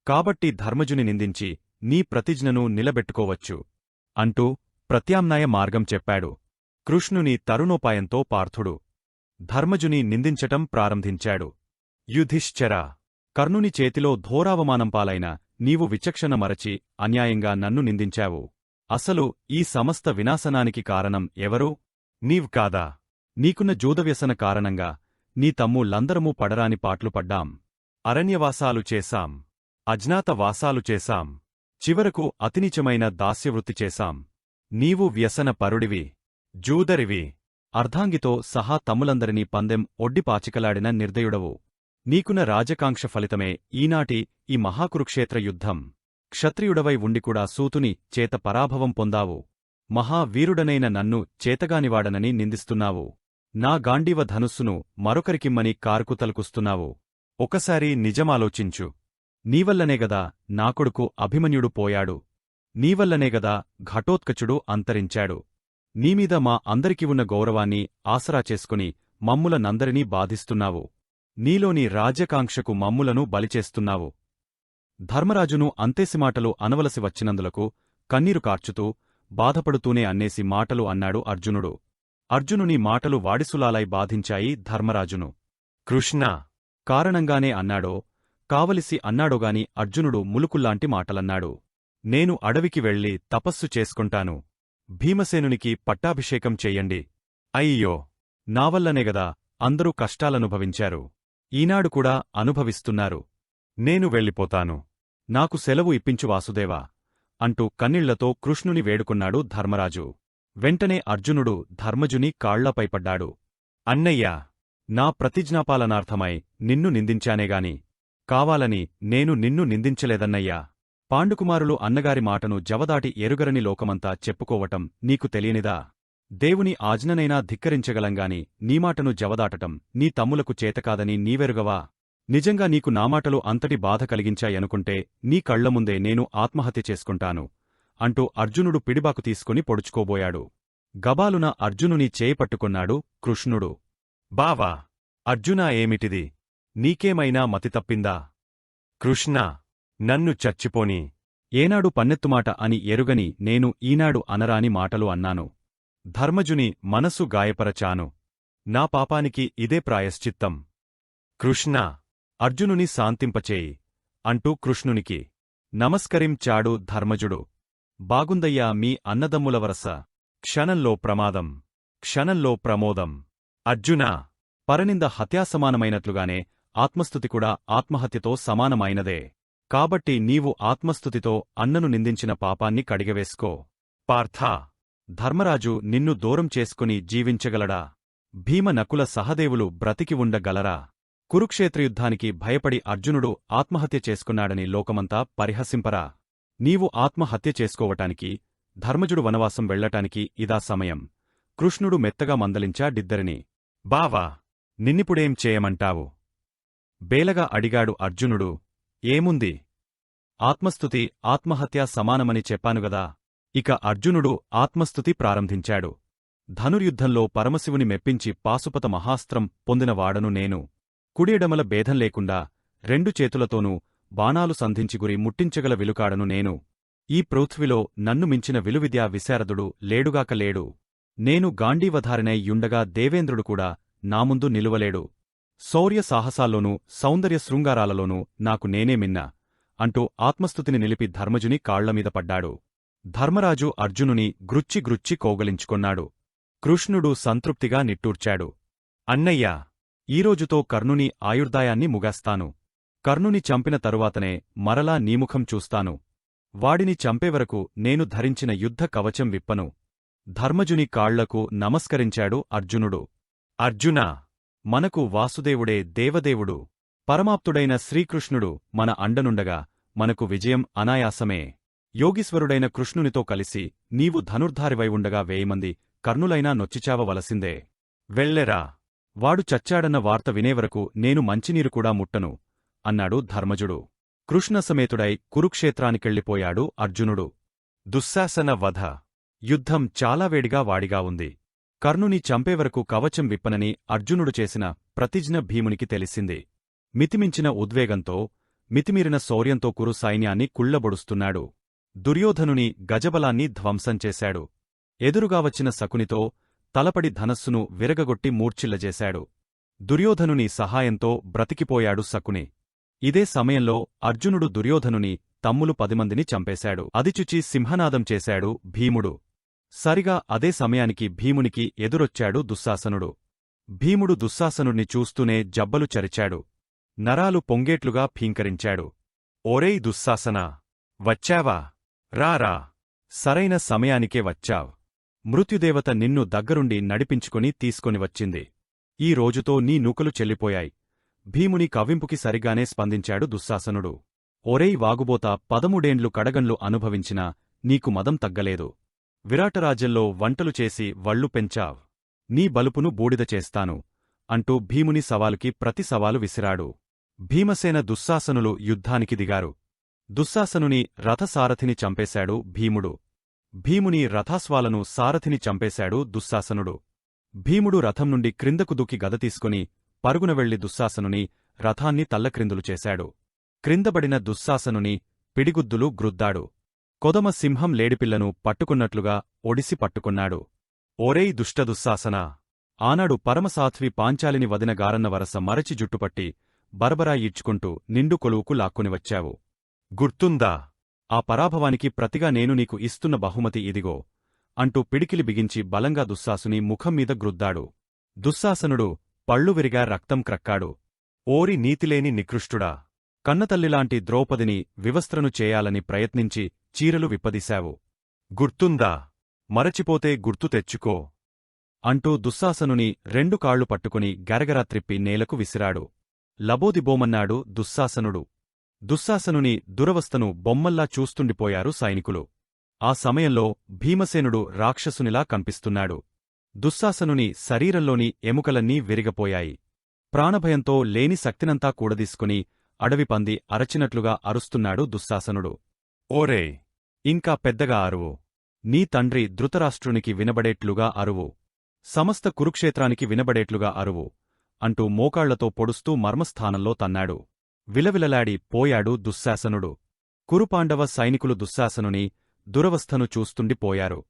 కాబట్టి ధర్మజుని నిందించి నీ ప్రతిజ్ఞను నిలబెట్టుకోవచ్చు అంటూ ప్రత్యామ్నాయ మార్గం చెప్పాడు. కృష్ణుని తరుణోపాయంతో పార్థుడు ధర్మజుని నిందించటం ప్రారంభించాడు. యుధిష్ఠిరా! కర్ణుని చేతిలో ఘోరావమానం పాలైన నీవు విచక్షణ మరచి అన్యాయంగా నన్ను నిందించావు. అసలు ఈ సమస్త వినాశనానికి కారణం ఎవరు? నీవ్ కాదా? నీకున్న జూదవ్యసన కారణంగా నీ తమ్ముళ్లందరమూ పడరాని పాట్లు పడ్డాం. అరణ్యవాసాలు చేశాం. అజ్ఞాతవాసాలు చేశాం. చివరకు అతినీచమైన దాస్యవృత్తి చేశాం. నీవు వ్యసన పరుడివి, జూదరివి. అర్ధాంగితో సహా తమ్ములందరినీ పందెం ఒడ్డిపాచికలాడిన నిర్దయుడవు. నీకున్న రాజకాంక్ష ఫలితమే ఈనాటి ఈ మహాకురుక్షేత్ర యుద్ధం. క్షత్రియుడవై ఉండికూడా సూతుని చేత పరాభవం పొందావు. మహావీరుడనైన నన్ను చేతగానివాడనని నిందిస్తున్నావు. నా గాండీవ ధనుస్సును మరొకరికిమ్మని కారుకుతలుకుస్తున్నావు. ఒకసారి నిజమాలోచించు. నీవల్లనేగదా నా కొడుకు అభిమన్యుడు పోయాడు. నీవల్లనేగదా ఘటోత్కచుడు అంతరించాడు. నీమీద మా అందరికి ఉన్న గౌరవాన్ని ఆసరా చేసుకుని మమ్ములనందరినీ బాధిస్తున్నావు. నీలోని రాజ్యకాంక్షకు మమ్ములను బలిచేస్తున్నావు. ధర్మరాజును అంతేసిమాటలు అనవలసి వచ్చినందులకు కన్నీరు కార్చుతూ బాధపడుతూనే అన్నేసి మాటలు అన్నాడు అర్జునుడు. అర్జునుని మాటలు వాడిసులాలై బాధించాయి ధర్మరాజును. కృష్ణ కారణంగానే అన్నాడో కావలిసి అన్నాడోగాని అర్జునుడు ములుకుల్లాంటి మాటలన్నాడు. నేను అడవికి వెళ్ళి తపస్సు చేసుకుంటాను. భీమసేనునికి పట్టాభిషేకం చెయ్యండి. అయ్యో! నావల్లనేగదా అందరూ కష్టాలనుభవించారు. ఈనాడు కూడా అనుభవిస్తున్నారు. నేను వెళ్ళిపోతాను. నాకు సెలవు ఇప్పించు వాసుదేవా అంటూ కన్నీళ్లతో కృష్ణుని వేడుకున్నాడు ధర్మరాజు. వెంటనే అర్జునుడు ధర్మజుని కాళ్లపై పడ్డాడు. అన్నయ్యా! నా ప్రతిజ్ఞాపాలనార్థమై నిన్ను నిందించానేగాని కావాలని నేను నిన్ను నిందించలేదన్నయ్యా. పాండుకుమారులు అన్నగారి మాటను జవదాటి ఎరుగరని లోకమంతా చెప్పుకోవటం నీకు తెలియనిదా? దేవుని ఆజ్ఞనైనా ధిక్కరించగలంగాని నీమాటను జవదాటటం నీ తమ్ములకు చేతకాదని నీవెరుగవా? నిజంగా నీకు నామాటలు అంతటి బాధ కలిగించాయనుకుంటే నీ కళ్లముందే నేను ఆత్మహత్య చేసుకుంటాను అంటూ అర్జునుడు పిడిబాకు తీసుకుని పొడుచుకోబోయాడు. గబాలున అర్జునుని చేయిపట్టుకున్నాడు కృష్ణుడు. బావా! అర్జునా, ఏమిటిది? నీకేమైనా మతితప్పిందా? కృష్ణా! నన్ను చచ్చిపోని. ఏనాడు పన్నెత్తుమాట అని ఎరుగని నేను ఈనాడు అనరాని మాటలు అన్నాను. ధర్మజుని మనసు గాయపరచాను. నా పాపానికి ఇదే ప్రాయశ్చిత్తం. కృష్ణా! అర్జునుని శాంతింపచేయి అంటూ కృష్ణునికి నమస్కరించాడు ధర్మజుడు. బాగుందయ్యా మీ అన్నదమ్ముల వరస. క్షణంలో ప్రమాదం, క్షణంలో ప్రమోదం. అర్జునా! పరనింద హత్యాసమానమైనట్లుగానే ఆత్మస్తుతి కూడా ఆత్మహత్యతో సమానమైనదే. కాబట్టి నీవు ఆత్మస్తుతితో అన్నను నిందించిన పాపాన్ని కడిగవేసుకో. పార్థా! ధర్మరాజు నిన్ను దూరం చేసుకుని జీవించగలడా? భీమ నకుల సహదేవులు బ్రతికి ఉండగలరా? కురుక్షేత్రయుద్ధానికి భయపడి అర్జునుడు ఆత్మహత్య చేసుకున్నాడని లోకమంతా పరిహసింపరా? నీవు ఆత్మహత్య చేసుకోవటానికి, ధర్మజుడు వనవాసం వెళ్లటానికి ఇదా సమయం. కృష్ణుడు మెత్తగా మందలించాడిద్దరిని. బావా! నిన్నిపుడేం చేయమంటావు? బేలగా అడిగాడు అర్జునుడు. ఏముంది? ఆత్మస్తుతి ఆత్మహత్యా సమానమని చెప్పానుగదా. ఇక అర్జునుడు ఆత్మస్తుతి ప్రారంభించాడు. ధనుర్యుద్ధంలో పరమశివుని మెప్పించి పాశుపత మహాస్త్రం పొందినవాడను నేను. కుడియడమల భేదం లేకుండా రెండు చేతులతోనూ బాణాలు సంధించి గురి ముట్టించగల విలుకాడను నేను. ఈ పృథ్విలో నన్ను మించిన విలువిద్యా విశారదుడు లేడుగాక లేడు. నేను గాండీవధారినై యుండగా దేవేంద్రుడు కూడా నా ముందు నిలువలేడు. శౌర్య సాహసాల్లోనూ సౌందర్య శృంగారాలలోనూ నాకు నేనే మిన్న అంటూ ఆత్మస్తుతిని నిలిపి ధర్మజుని కాళ్లమీద పడ్డాడు. ధర్మరాజు అర్జునుని గ్రుచ్చి గ్రుచ్చి కౌగలించుకొన్నాడు. కృష్ణుడు సంతృప్తిగా నిట్టూర్చాడు. అన్నయ్యా! ఈరోజుతో కర్ణుని ఆయుర్దాయాన్ని ముగాస్తాను. కర్ణుని చంపిన తరువాతనే మరలా నీముఖం చూస్తాను. వాడిని చంపేవరకు నేను ధరించిన యుద్ధ కవచం విప్పను. ధర్మజుని కాళ్లకు నమస్కరించాడు అర్జునుడు. అర్జునా! మనకు వాసుదేవుడే దేవదేవుడు. పరమాప్తుడైన శ్రీకృష్ణుడు మన అండనుండగా మనకు విజయం అనాయాసమే. యోగీశ్వరుడైన కృష్ణునితో కలిసి నీవు ధనుర్ధారివై ఉండగా 1000 మంది కర్ణులైనా నొచ్చిచావవలసిందే. వెళ్ళెరా. వాడు చచ్చాడన్న వార్త వినేవరకు నేను మంచినీరు కూడా ముట్టను అన్నాడు ధర్మజుడు. కృష్ణసమేతుడై కురుక్షేత్రానికెళ్ళిపోయాడు అర్జునుడు. దుశ్శాసన వధ. యుద్ధం చాలా వేడిగా వాడిగా ఉంది. కర్ణుని చంపేవరకు కవచం విప్పనని అర్జునుడు చేసిన ప్రతిజ్ఞ భీమునికి తెలిసింది. మితిమించిన ఉద్వేగంతో మితిమీరిన శౌర్యంతో కురు సైన్యాన్ని కుళ్లబొడుస్తున్నాడు. దుర్యోధనుని గజబలాన్ని ధ్వంసం చేశాడు. ఎదురుగా వచ్చిన శకునితో తలపడి ధనస్సును విరగగొట్టి మూర్ఛిల్లజేశాడు. దుర్యోధనుని సహాయంతో బ్రతికిపోయాడు శకుని. ఇదే సమయంలో అర్జునుడు దుర్యోధనుని తమ్ములు 10 మందిని చంపేశాడు. అదిచుచి సింహనాదం చేశాడు భీముడు. సరిగా అదే సమయానికి భీమునికి ఎదురొచ్చాడు దుశ్శాసనుడు. భీముడు దుశ్శాసనుడిని చూస్తూనే జబ్బలు చరిచాడు. నరాలు పొంగేట్లుగా ఫీంకరించాడు. ఓరేయ్ దుశ్శాసనా! వచ్చావా? రారా! సరైన సమయానికే వచ్చావ్. మృత్యుదేవత నిన్ను దగ్గరుండి నడిపించుకుని తీసుకొని వచ్చింది. ఈ రోజుతో నీ నూకలు చెల్లిపోయాయి. భీముని కవ్వింపుకి సరిగానే స్పందించాడు దుశ్శాసనుడు. ఒరేయ్ వాగుబోతా, 13 కడగండ్లు అనుభవించినా నీకు మదం తగ్గలేదు. విరాటరాజ్యంలో వంటలు చేసి వళ్ళు పెంచావ్. నీ బలుపును బూడిద చేస్తాను అంటూ భీముని సవాలుకి ప్రతి సవాలు విసిరాడు. భీమసేన దుశ్శాసనులు యుద్ధానికి దిగారు. దుశ్శాసనుని రథసారథిని చంపేశాడు భీముడు. భీముని రథాస్వాలను సారథిని చంపేశాడు దుశ్శాసనుడు. భీముడు రథం నుండి క్రిందకు దూకి గద తీసుకుని పరుగున వెళ్లి దుశ్శాసనుని రథాన్ని తల్లక్రిందులు చేశాడు. క్రిందబడిన దుశ్శాసనుని పిడిగుద్దులు గ్రుద్దాడు. కొదమ సింహం లేడిపిల్లను పట్టుకున్నట్లుగా ఒడిసి పట్టుకున్నాడు. ఓరేయ్ దుష్టదుశ్శాసనా! ఆనాడు పరమసాధ్వి పాంచాలిని వదిన గారన్న వరస మరచి జుట్టుపట్టి బరబరా ఈడ్చుకుంటూ నిండు కొలువుకు లాక్కుని వచ్చావు. గుర్తుందా? ఆ పరాభవానికి ప్రతిగా నేను నీకు ఇస్తున్న బహుమతి ఇదిగో అంటూ పిడికిలి బిగించి బలంగా దుశ్శాసుని ముఖంమీద గ్రుద్దాడు. దుశ్శాసనుడు పళ్ళు విరిగా రక్తం క్రక్కాడు. ఓరి నీతిలేని నికృష్టుడా! కన్నతల్లిలాంటి ద్రౌపదిని వివస్త్రను చేయాలని ప్రయత్నించి చీరలు విప్పదీశావు. గుర్తుందా? మరచిపోతే గుర్తు తెచ్చుకో అంటూ దుశ్శాసనుని 2 కాళ్లు పట్టుకుని గరగరా త్రిప్పి నేలకు విసిరాడు. లబోదిబోమన్నాడు దుశ్శాసనుడు. దుశ్శాసనుని దురవస్థను బొమ్మల్లా చూస్తుండిపోయారు సైనికులు. ఆ సమయంలో భీమసేనుడు రాక్షసునిలా కనిపిస్తున్నాడు. దుశ్శాసనుని శరీరంలోని ఎముకలన్నీ విరిగపోయాయి. ప్రాణభయంతో లేని శక్తినంతా కూడదీసుకుని అడవిపంది అరచినట్లుగా అరుస్తున్నాడు దుశ్శాసనుడు. ఓరే! ఇంకా పెద్దగా అరువు. నీ తండ్రి ధృతరాష్ట్రునికి వినబడేట్లుగా అరువు. సమస్త కురుక్షేత్రానికి వినబడేట్లుగా అరువు అంటూ మోకాళ్లతో పొడుస్తూ మర్మస్థానంలో తన్నాడు. విలవిలలాడి పోయాడు దుశ్శాసనుడు. కురుపాండవ సైనికులు దుశ్శాసనుని దురవస్థను చూస్తుండిపోయారు.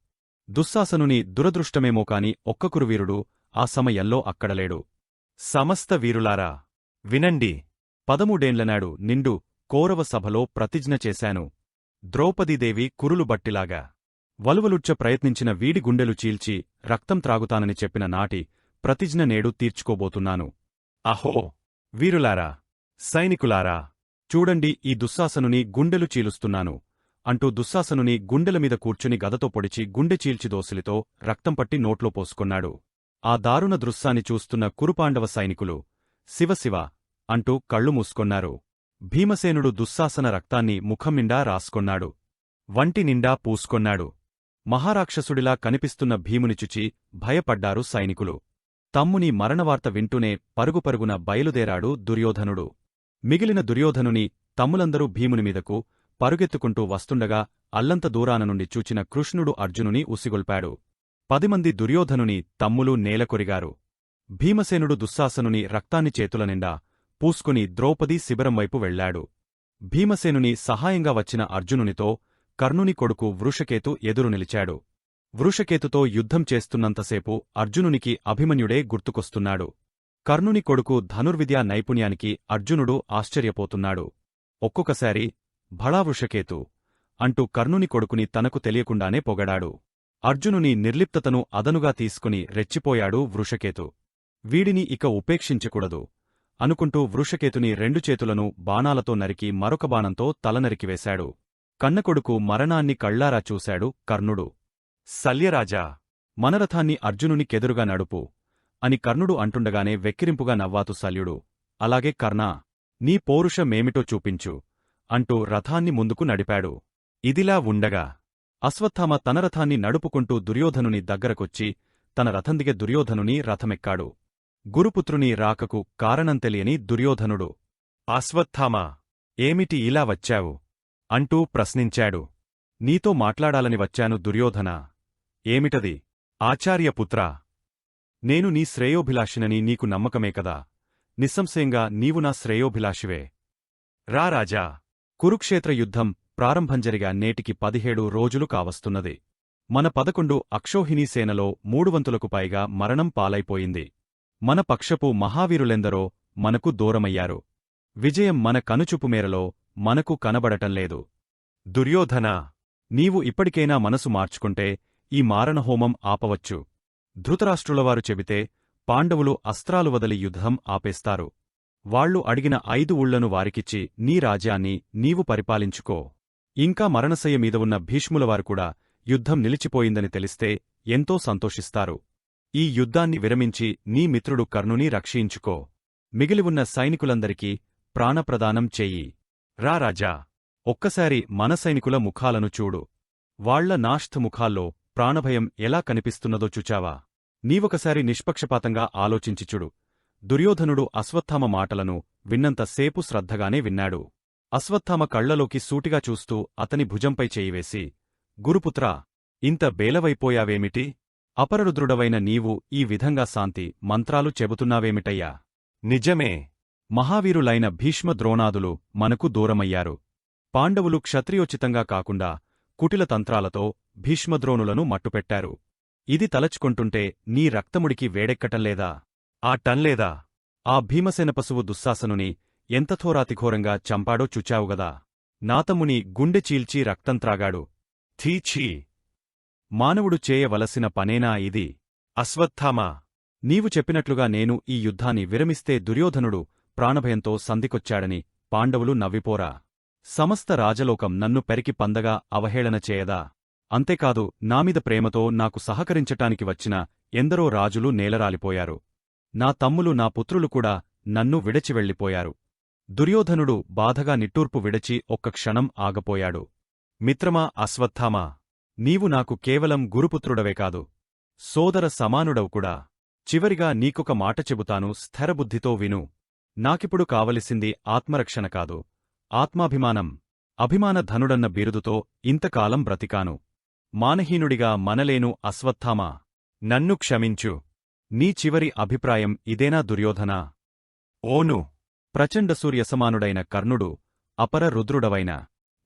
దుశ్శాసనుని దురదృష్టమేమో కాని ఒక్క కురువీరుడు ఆ సమయంలో అక్కడలేడు. సమస్త వీరులారా వినండి. 13 నిండు కౌరవ సభలో ప్రతిజ్ఞ చేశాను. ద్రౌపదీదేవి కురులు బట్టిలాగా వలువలుడ్చ ప్రయత్నించిన వీడి గుండెలు చీల్చి రక్తం త్రాగుతానని చెప్పిన నాటి ప్రతిజ్ఞ నేడు తీర్చుకోబోతున్నాను. అహో! వీరులారా! సైనికులారా! చూడండి, ఈ దుశ్శాసనుని గుండెలు చీలుస్తున్నాను అంటూ దుశ్శాసనుని గుండెలమీద కూర్చుని గదతో పొడిచి గుండె చీల్చి దోసిలితో రక్తంపట్టి నోట్లో పోసుకొన్నాడు. ఆ దారుణ దృశ్యాన్ని చూస్తున్న కురుపాండవ సైనికులు శివశివ అంటూ కళ్ళు మూసుకొన్నారు. భీమసేనుడు దుశ్శాసన రక్తాన్ని ముఖంనిండా రాసుకొన్నాడు. వంటి నిండా పూసుకొన్నాడు. మహారాక్షసుడిలా కనిపిస్తున్న భీముని చుచి భయపడ్డారు సైనికులు. తమ్ముని మరణవార్త వింటూనే పరుగుపరుగున బయలుదేరాడు దుర్యోధనుడు. మిగిలిన దుర్యోధనుని తమ్ములందరూ భీమునిమీదకు పరుగెత్తుకుంటూ వస్తుండగా అల్లంత దూరాన నుండి చూచిన కృష్ణుడు అర్జునుని ఉసిగొల్పాడు. 10 మంది దుర్యోధనుని తమ్ములు నేలకొరిగారు. భీమసేనుడు దుశ్శాసనుని రక్తాన్ని చేతులనిండా పూసుకుని ద్రౌపదీ శిబిరం వైపు వెళ్లాడు. భీమసేనుని సహాయంగా వచ్చిన అర్జునునితో కర్ణుని కొడుకు వృషకేతు ఎదురు నిలిచాడు. వృషకేతుతో యుద్ధం చేస్తున్నంతసేపు అర్జునునికి అభిమన్యుడే గుర్తుకొస్తున్నాడు. కర్ణుని కొడుకు ధనుర్విద్యా నైపుణ్యానికి అర్జునుడు ఆశ్చర్యపోతున్నాడు. ఒక్కొక్కసారి భళా వృషకేతు అంటూ కర్ణుని కొడుకుని తనకు తెలియకుండానే పొగడాడు. అర్జునుని నిర్లిప్తతను అదనుగా తీసుకుని రెచ్చిపోయాడు వృషకేతు. వీడిని ఇక ఉపేక్షించకూడదు అనుకుంటూ వృషకేతుని 2 చేతులను బాణాలతో నరికి మరొక బాణంతో తలనరికివేశాడు. కన్నకొడుకు మరణాన్ని కళ్లారా చూశాడు కర్ణుడు. శల్యరాజా! మనరథాన్ని అర్జునుని కెదురుగా నడుపు అని కర్ణుడు అంటుండగానే వెక్కిరింపుగా నవ్వాతు శల్యుడు, అలాగే కర్ణా, నీ పౌరుషమేమిటో చూపించు అంటూ రథాన్ని ముందుకు నడిపాడు. ఇదిలా ఉండగా అశ్వత్థామ తన రథాన్ని నడుపుకుంటూ దుర్యోధనుని దగ్గరకొచ్చి తన రథందిగే దుర్యోధనుని రథమెక్కాడు. గురుపుత్రుని రాకకు కారణం తెలియని దుర్యోధనుడు, అశ్వత్థామా, ఏమిటి ఇలా వచ్చావు అంటూ ప్రశ్నించాడు. నీతో మాట్లాడాలని వచ్చాను దుర్యోధనా. ఏమిటది? ఆచార్యపుత్రా, నేను నీ శ్రేయోభిలాషినని నీకు నమ్మకమే కదా. నిస్సంశయంగా నీవు నా శ్రేయోభిలాషివే. రా రాజా. కురుక్షేత్ర యుద్ధం ప్రారంభం జరిగా నేటికి 17 రోజులు కావస్తున్నది. మన 11 అక్షోహిణీ సేనలో 3 పైగా మరణం పాలైపోయింది. మన పక్షపు మహావీరులెందరో మనకు దూరమయ్యారు. విజయం మన కనుచూపు మేరలో మనకు కనబడటంలేదు. దుర్యోధనా, నీవు ఇప్పటికైనా మనసు మార్చుకుంటే ఈ మారణహోమం ఆపవచ్చు. ధృతరాష్ట్రులవారు చెబితే పాండవులు అస్త్రాలు వదలి యుద్ధం ఆపేస్తారు. వాళ్లు అడిగిన 5 ఊళ్లను వారికిచ్చి నీ రాజ్యాన్ని నీవు పరిపాలించుకో. ఇంకా మరణశయ్య మీద ఉన్న భీష్ములవారు కూడా యుద్ధం నిలిచిపోయిందని తెలిస్తే ఎంతో సంతోషిస్తారు. ఈ యుద్ధాన్ని విరమించి నీ మిత్రుడు కర్ణుని రక్షించుకో. మిగిలివున్న సైనికులందరికీ ప్రాణప్రదానం చెయ్యి. రా రాజా. ఒక్కసారి మన సైనికుల ముఖాలను చూడు. వాళ్ల నాష్ఠ ముఖాల్లో ప్రాణభయం ఎలా కనిపిస్తున్నదో చూచావా? నీవొకసారి నిష్పక్షపాతంగా ఆలోచించి చూడు. దుర్యోధనుడు అశ్వత్థామ మాటలను విన్నంతసేపు శ్రద్ధగానే విన్నాడు. అశ్వత్థామ కళ్లలోకి సూటిగా చూస్తూ అతని భుజంపై చేయివేసి, గురుపుత్రా, ఇంత బేలవైపోయావేమిటి? అపరరుద్రుడవైన నీవు ఈ విధంగా శాంతి మంత్రాలు చెబుతున్నావేమిటయ్యా? నిజమే. మహావీరులైన భీష్మ ద్రోణాదులు మనకు దూరమయ్యారు. పాండవులు క్షత్రియోచితంగా కాకుండా కుటిల తంత్రాలతో భీష్మద్రోణులను మట్టుపెట్టారు. ఇది తలచుకుంటుంటే నీ రక్తముడికి వేడెక్కటంలేదా? ఆ టన్లేదా? ఆ భీమసేన పశువు దుశ్శాసనుని ఎంత థోరాతిఘోరంగా చంపాడో చుచావుగదా. నాతముని గుండె చీల్చి రక్తం త్రాగాడు. థీఛీ! మానవుడు చేయవలసిన పనేనా ఇది? అశ్వత్థామా, నీవు చెప్పినట్లుగా నేను ఈ యుద్ధాన్ని విరమిస్తే దుర్యోధనుడు ప్రాణభయంతో సంధికొచ్చాడని పాండవులు నవ్విపోరా? సమస్త రాజలోకం నన్ను పెరికి పందగా అవహేళన చేయదా? అంతేకాదు, నామీద ప్రేమతో నాకు సహకరించటానికి వచ్చిన ఎందరో రాజులు నేలరాలిపోయారు. నా తమ్ములు నా పుత్రులు కూడా నన్ను విడచి వెళ్ళిపోయారు. దుర్యోధనుడు బాధగా నిట్టూర్పు విడచి ఒక్క క్షణం ఆగపోయాడు. మిత్రమా అశ్వత్థామా, నీవు నాకు కేవలం గురుపుత్రుడవే కాదు, సోదర సమానుడవు కూడా. చివరిగా నీకొక మాట చెబుతాను, స్థిరబుద్ధితో విను. నాకిప్పుడు కావలసింది ఆత్మరక్షణ కాదు, ఆత్మాభిమానం. అభిమాన ధనుడన్న బిరుదుతో ఇంతకాలం బ్రతికాను. మానహీనుడిగా మనలేను అశ్వత్థామా. నన్ను క్షమించు. నీ చివరి అభిప్రాయం ఇదేనా దుర్యోధనా? ఓను. ప్రచండ సూర్యసమానుడైన కర్ణుడు, అపర రుద్రుడవైన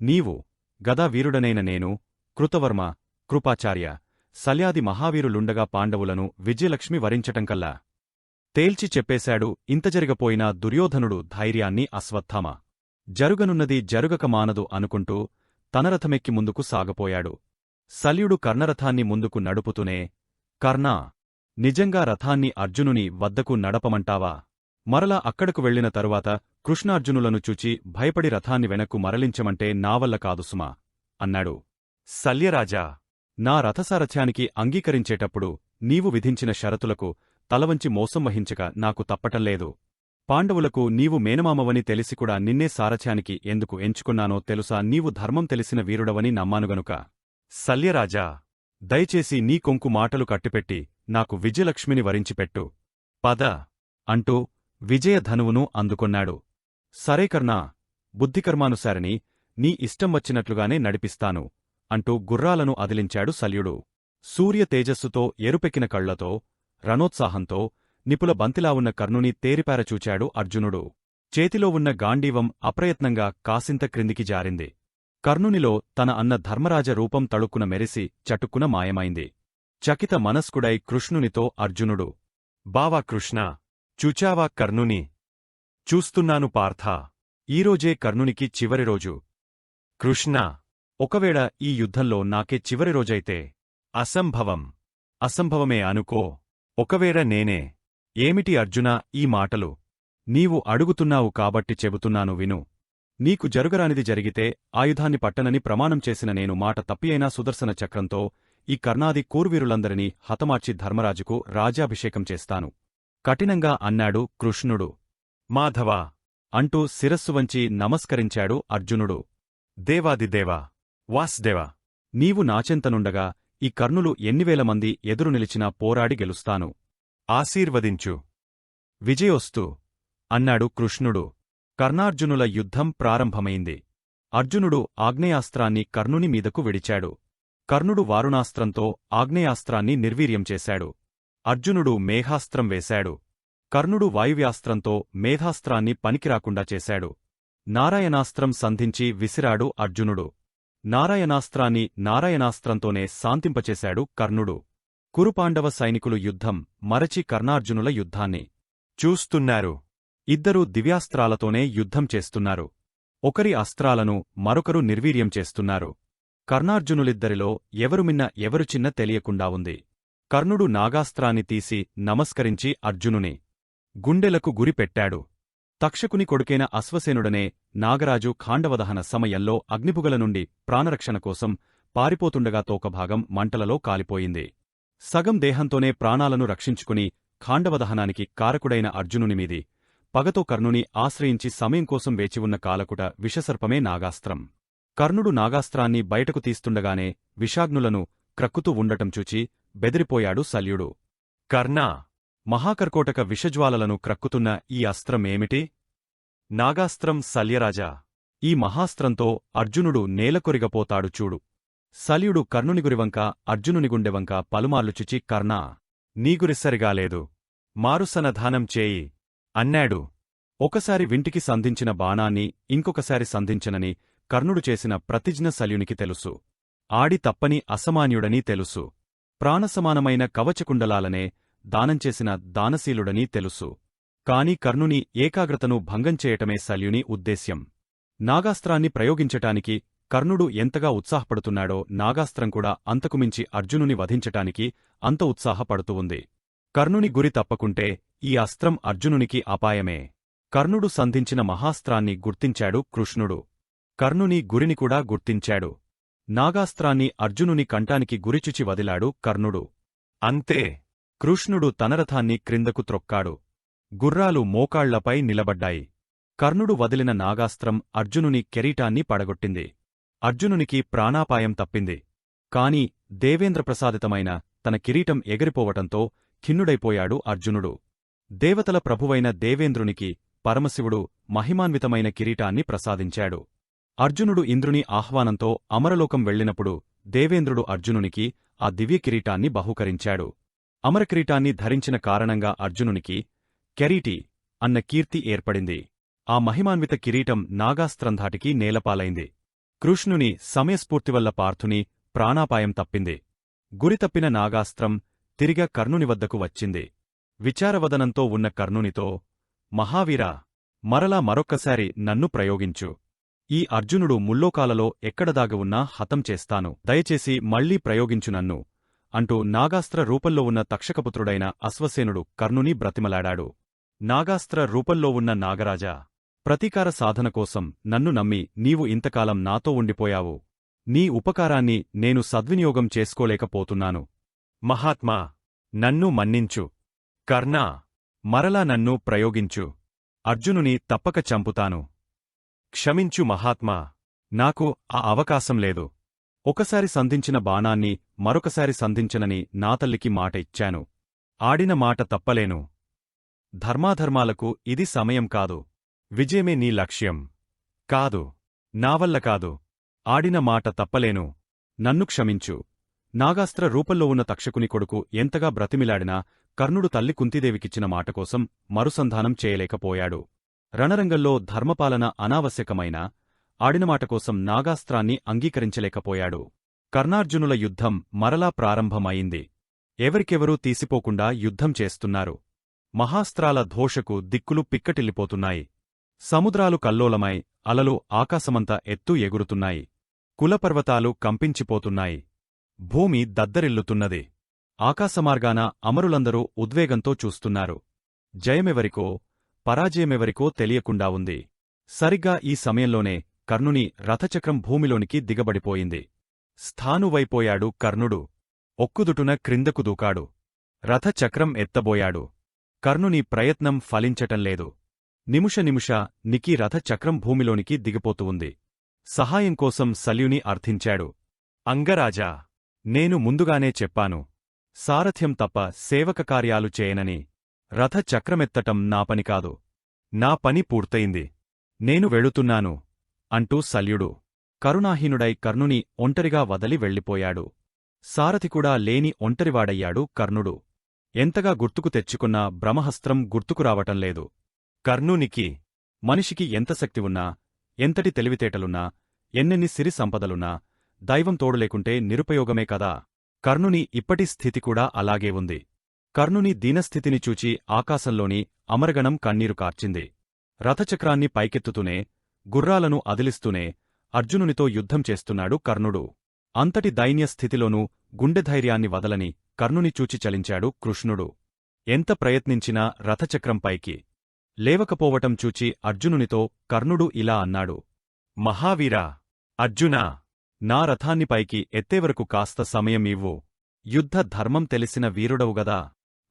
నీవు, గదావీరుడనైన నేను, కృతవర్మ, కృపాచార్య, శల్యాది మహావీరులుండగా పాండవులను విజయలక్ష్మి వరించటంకల్లా తేల్చి చెప్పేశాడు. ఇంత జరిగపోయినా దుర్యోధనుడు ధైర్యాన్ని అశ్వత్థామ జరుగనున్నది జరుగక మానదు అనుకుంటూ తన రథమెక్కి ముందుకు సాగపోయాడు. శల్యుడు కర్ణరథాన్ని ముందుకు నడుపుతూనే, కర్ణా, నిజంగా రథాన్ని అర్జునుని వద్దకు నడపమంటావా? మరలా అక్కడకు వెళ్లిన తరువాత కృష్ణార్జునులను చూచి భయపడి రథాన్ని వెనక్కు మరలించమంటే నావల్ల కాదుసుమా అన్నాడు. శల్యరాజా, నా రథసారథ్యానికి అంగీకరించేటప్పుడు నీవు విధించిన షరతులకు తలవంచి మోసం వహించక నాకు తప్పటంలేదు. పాండవులకు నీవు మేనమామవని తెలిసికూడా నిన్నే సారథ్యానికి ఎందుకు ఎంచుకున్నానో తెలుసా? నీవు ధర్మం తెలిసిన వీరుడవని నమ్మానుగనుక. శల్యరాజా, దయచేసి నీ కొంకు మాటలు కట్టిపెట్టి నాకు విజయలక్ష్మిని వరించిపెట్టు. పద అంటూ విజయధనువును అందుకొన్నాడు. సరే కర్ణా, బుద్ధికర్మానుసారిని నీ ఇష్టం వచ్చినట్లుగానే నడిపిస్తాను అంటూ గుర్రాలను అదిలించాడు శల్యుడు. సూర్య తేజస్సుతో ఎరుపెక్కిన కళ్లతో, రణోత్సాహంతో నిపుల బంతిలా ఉన్న కర్ణుని తేరిపారచూచాడు అర్జునుడు. చేతిలో ఉన్న గాండీవం అప్రయత్నంగా కాసింత క్రిందికి జారింది. కర్ణునిలో తన అన్న ధర్మరాజ రూపం తళుక్కున మెరిసి చటుక్కున మాయమైంది. చకిత మనస్కుడై కృష్ణునితో అర్జునుడు, బావా కృష్ణ, చూచావా కర్ణుని? చూస్తున్నాను పార్థా. ఈరోజే కర్ణునికి చివరి రోజు. కృష్ణా, ఒకవేళ ఈ యుద్ధంలో నాకే చివరి రోజైతే? అసంభవం. అసంభవమే అనుకో. ఒకవేళ నేనే. ఏమిటి అర్జునా ఈ మాటలు? నీవు అడుగుతున్నావు కాబట్టి చెబుతున్నాను విను. నీకు జరుగరానిది జరిగితే ఆయుధాన్ని పట్టనని ప్రమాణం చేసిన నేను మాట తప్పియైనా సుదర్శన చక్రంతో ఈ కర్ణాది కూర్వీరులందరినీ హతమార్చి ధర్మరాజుకు రాజ్యాభిషేకం చేస్తాను. కఠినంగా అన్నాడు కృష్ణుడు. మాధవా! అంటూ శిరస్సు వంచి నమస్కరించాడు అర్జునుడు. దేవాదిదేవా! వాసుదేవా! నీవు నాచెంతనుండగా ఈ కర్ణులు ఎన్నివేల మంది ఎదురు నిలిచినా పోరాడి గెలుస్తాను. ఆశీర్వదించు. విజయోస్తు! అన్నాడు కృష్ణుడు. కర్ణార్జునుల యుద్ధం ప్రారంభమైంది. అర్జునుడు ఆగ్నేయాస్త్రాన్ని కర్ణుని మీదకు విడిచాడు. కర్ణుడు వారుణాస్త్రంతో ఆగ్నేయాస్త్రాన్ని నిర్వీర్యం చేశాడు. అర్జునుడు మేఘాస్త్రం వేశాడు. కర్ణుడు వాయువ్యాస్త్రంతో మేధాస్త్రాన్ని పనికిరాకుండా చేశాడు. నారాయణాస్త్రం సంధించి విసిరాడు అర్జునుడు. నారాయణాస్త్రాన్ని నారాయణాస్త్రంతోనే శాంతింపచేశాడు కర్ణుడు. కురుపాండవ సైనికులు యుద్ధం మరచి కర్ణార్జునుల యుద్ధాన్ని చూస్తున్నారు. ఇద్దరూ దివ్యాస్త్రాలతోనే యుద్ధం చేస్తున్నారు. ఒకరి అస్త్రాలను మరొకరు నిర్వీర్యం చేస్తున్నారు. కర్ణార్జునులిద్దరిలో ఎవరు మిన్న ఎవరు చిన్న తెలియకుండా ఉంది. కర్ణుడు నాగాస్త్రాన్ని తీసి నమస్కరించి అర్జునుని గుండెలకు గురిపెట్టాడు. తక్షకుని కొడుకైన అశ్వసేనుడనే నాగరాజు ఖాండవదహన సమయంలో అగ్నిపుగల నుండి ప్రాణరక్షణ కోసం పారిపోతుండగా తోకభాగం మంటలలో కాలిపోయింది. సగం దేహంతోనే ప్రాణాలను రక్షించుకుని ఖాండవదహనానికి కారకుడైన అర్జునునిమీది పగతో కర్ణుని ఆశ్రయించి సమయం కోసం వేచివున్న కాలకుట విషసర్పమే నాగాస్త్రం. కర్ణుడు నాగాస్త్రాన్ని బయటకు తీస్తుండగానే విషాగ్నులను క్రక్కుతూ ఉండటం చూచి బెదిరిపోయాడు శల్యుడు. కర్ణా! మహాకర్కోటక విషజ్వాలలను క్రక్కుతున్న ఈ అస్త్రం ఏమిటి? నాగాస్త్రం శల్యరాజా! ఈ మహాస్త్రంతో అర్జునుడు నేలకొరిగపోతాడు చూడు. శల్యుడు కర్ణునిగురివంక అర్జునునిగుండెవంక పలుమార్లు చుచి కర్ణా! నీగురిసరిగాలేదు. మారుసనధానం చేయి అన్నాడు. ఒకసారి వింటికి సంధించిన బాణాన్ని ఇంకొకసారి సంధించనని కర్ణుడు చేసిన ప్రతిజ్ఞ శల్యునికి తెలుసు. ఆడి తప్పని అసమాన్యుడని తెలుసు. ప్రాణసమానమైన కవచకుండలాలనే దానంచేసిన దానశీలుడని తెలుసు. కాని కర్ణుని ఏకాగ్రతను భంగం చేయటమే శల్యుని ఉద్దేశ్యం. నాగాస్త్రాన్ని ప్రయోగించటానికి కర్ణుడు ఎంతగా ఉత్సాహపడుతున్నాడో నాగాస్త్రం కూడా అంతకుమించి అర్జునుని వధించటానికి అంత ఉత్సాహపడుతూ ఉంది. కర్ణుని గురి తప్పకుంటే ఈ అస్త్రం అర్జునునికి అపాయమే. కర్ణుడు సంధించిన మహాస్త్రాన్ని గుర్తించాడు కృష్ణుడు. కర్ణుని గురిని కూడా గుర్తించాడు. నాగాస్త్రాన్ని అర్జునుని కంఠానికి గురిచుచి వదిలాడు కర్ణుడు. అంతే! కృష్ణుడు తన రథాన్ని క్రిందకు త్రొక్కాడు. గుర్రాలు మోకాళ్లపై నిలబడ్డాయి. కర్ణుడు వదిలిన నాగాస్త్రం అర్జునుని కెరీటాన్ని పడగొట్టింది. అర్జునునికి ప్రాణాపాయం తప్పింది. కాని దేవేంద్రప్రసాదితమైన తన కిరీటం ఎగిరిపోవటంతో ఖిన్నుడైపోయాడు అర్జునుడు. దేవతల ప్రభువైన దేవేంద్రునికి పరమశివుడు మహిమాన్వితమైన కిరీటాన్ని ప్రసాదించాడు. అర్జునుడు ఇంద్రుని ఆహ్వానంతో అమరలోకం వెళ్ళినప్పుడు దేవేంద్రుడు అర్జునునికి ఆ దివ్యకిరీటాన్ని బహూకరించాడు. అమరకిరీటాన్ని ధరించిన కారణంగా అర్జునునికి కెరీటి అన్న కీర్తి ఏర్పడింది. ఆ మహిమాన్విత కిరీటం నాగాస్త్రంధాటికి నేలపాలైంది. కృష్ణుని సమయస్ఫూర్తివల్ల పార్థుని ప్రాణాపాయం తప్పింది. గురితప్పిన నాగాస్త్రం తిరిగా కర్ణుని వద్దకు వచ్చింది. విచారవదనంతో ఉన్న కర్ణునితో, మహావీరా! మరలా మరొక్కసారి నన్ను ప్రయోగించు. ఈ అర్జునుడు ముల్లోకాలలో ఎక్కడదాగి ఉన్నా హతం చేస్తాను. దయచేసి మళ్లీ ప్రయోగించు నన్ను అంటూ నాగాస్త్ర రూపంలో ఉన్న తక్షకపుత్రుడైన అశ్వసేనుడు కర్ణుని బ్రతిమలాడాడు. నాగాస్త్ర రూపంలో ఉన్న నాగరాజా! ప్రతీకార సాధన కోసం నన్ను నమ్మి నీవు ఇంతకాలం నాతో ఉండిపోయావు. నీ ఉపకారాన్ని నేను సద్వినియోగం చేసుకోలేకపోతున్నాను. మహాత్మా! నన్ను మన్నించు. కర్ణా! మరలా నన్ను ప్రయోగించు. అర్జునుని తప్పక చంపుతాను. క్షమించు మహాత్మా! నాకు ఆ అవకాశం లేదు. ఒకసారి సంధించిన బాణాన్ని మరొకసారి సంధించనని నా తల్లికి మాట ఇచ్చాను. ఆడిన మాట తప్పలేను. ధర్మాధర్మాలకు ఇది సమయం కాదు. విజయమే నీ లక్ష్యం. కాదు. నావల్ల కాదు. ఆడిన మాట తప్పలేను. నన్ను క్షమించు. నాగాస్త్ర రూపంలో ఉన్న తక్షకుని కొడుకు ఎంతగా బ్రతిమిలాడినా కర్ణుడు తల్లి కుంతీదేవికిచ్చిన మాటకోసం మరుసంధానం చేయలేకపోయాడు. రణరంగంలో ధర్మపాలన అనావశ్యకమైన ఆడినమాటకోసం నాగాస్త్రాన్ని అంగీకరించలేకపోయాడు. కర్ణార్జునుల యుద్ధం మరలా ప్రారంభమైంది. ఎవరికెవరూ తీసిపోకుండా యుద్ధం చేస్తున్నారు. మహాస్త్రాల ధోషకు దిక్కులు పిక్కటిల్లిపోతున్నాయి. సముద్రాలు కల్లోలమై అలలు ఆకాశమంత ఎత్తు ఎగురుతున్నాయి. కులపర్వతాలు కంపించిపోతున్నాయి. భూమి దద్దరిల్లుతున్నది. ఆకాశమార్గాన అమరులందరూ ఉద్వేగంతో చూస్తున్నారు. జయమెవరికో పరాజయమెవరికో తెలియకుండా ఉంది. సరిగ్గా ఈ సమయంలోనే కర్ణుని రథచక్రం భూమిలోనికి దిగబడిపోయింది. స్థానువైపోయాడు కర్ణుడు. ఒక్కుదుటున క్రిందకు దూకాడు. రథచక్రం ఎత్తబోయాడు. కర్ణుని ప్రయత్నం ఫలించటంలేదు. నిమిషానికి రథచక్రం భూమిలోనికి దిగిపోతూ ఉంది. సహాయం కోసం శల్యుని అర్థించాడు. అంగరాజా! నేను ముందుగానే చెప్పాను. సారథ్యం తప్ప సేవక కార్యాలు చేయనని. రథచక్రమెత్తటం నా పని కాదు. నా పని పూర్తయింది. నేను వెళుతున్నాను అంటూ శల్యుడు కరుణాహీనుడై కర్ణుని ఒంటరిగా వదలి వెళ్ళిపోయాడు. సారథికూడా లేని ఒంటరివాడయ్యాడు కర్ణుడు. ఎంతగా గుర్తుకు తెచ్చుకున్నా బ్రహ్మహస్త్రం గుర్తుకురావటంలేదు. కర్ణునికి మనిషికి ఎంత శక్తి ఉన్నా, ఎంతటి తెలివితేటలున్నా, ఎన్నెన్ని సిరి సంపదలున్నా దైవం తోడులేకుంటే నిరుపయోగమే కదా. కర్ణుని ఇప్పటి స్థితి కూడా అలాగే ఉంది. కర్ణుని దీనస్థితిని చూచి ఆకాశంలోని అమరగణం కన్నీరు కార్చింది. రథచక్రాన్ని పైకెత్తుతూనే, గుర్రాలను అదిలిస్తూనే అర్జునునితో యుద్ధం చేస్తున్నాడు కర్ణుడు. అంతటి దైన్యస్థితిలోనూ గుండెధైర్యాన్ని వదలని కర్ణుని చూచి చలించాడు కృష్ణుడు. ఎంత ప్రయత్నించినా రథచక్రం పైకి లేవకపోవటం చూచి అర్జునునితో కర్ణుడు ఇలా అన్నాడు. మహావీరా! అర్జునా! నా రథాన్ని పైకి ఎత్తేవరకు కాస్త సమయం ఇవ్వు. యుద్ధ ధర్మం తెలిసిన వీరుడవుగదా.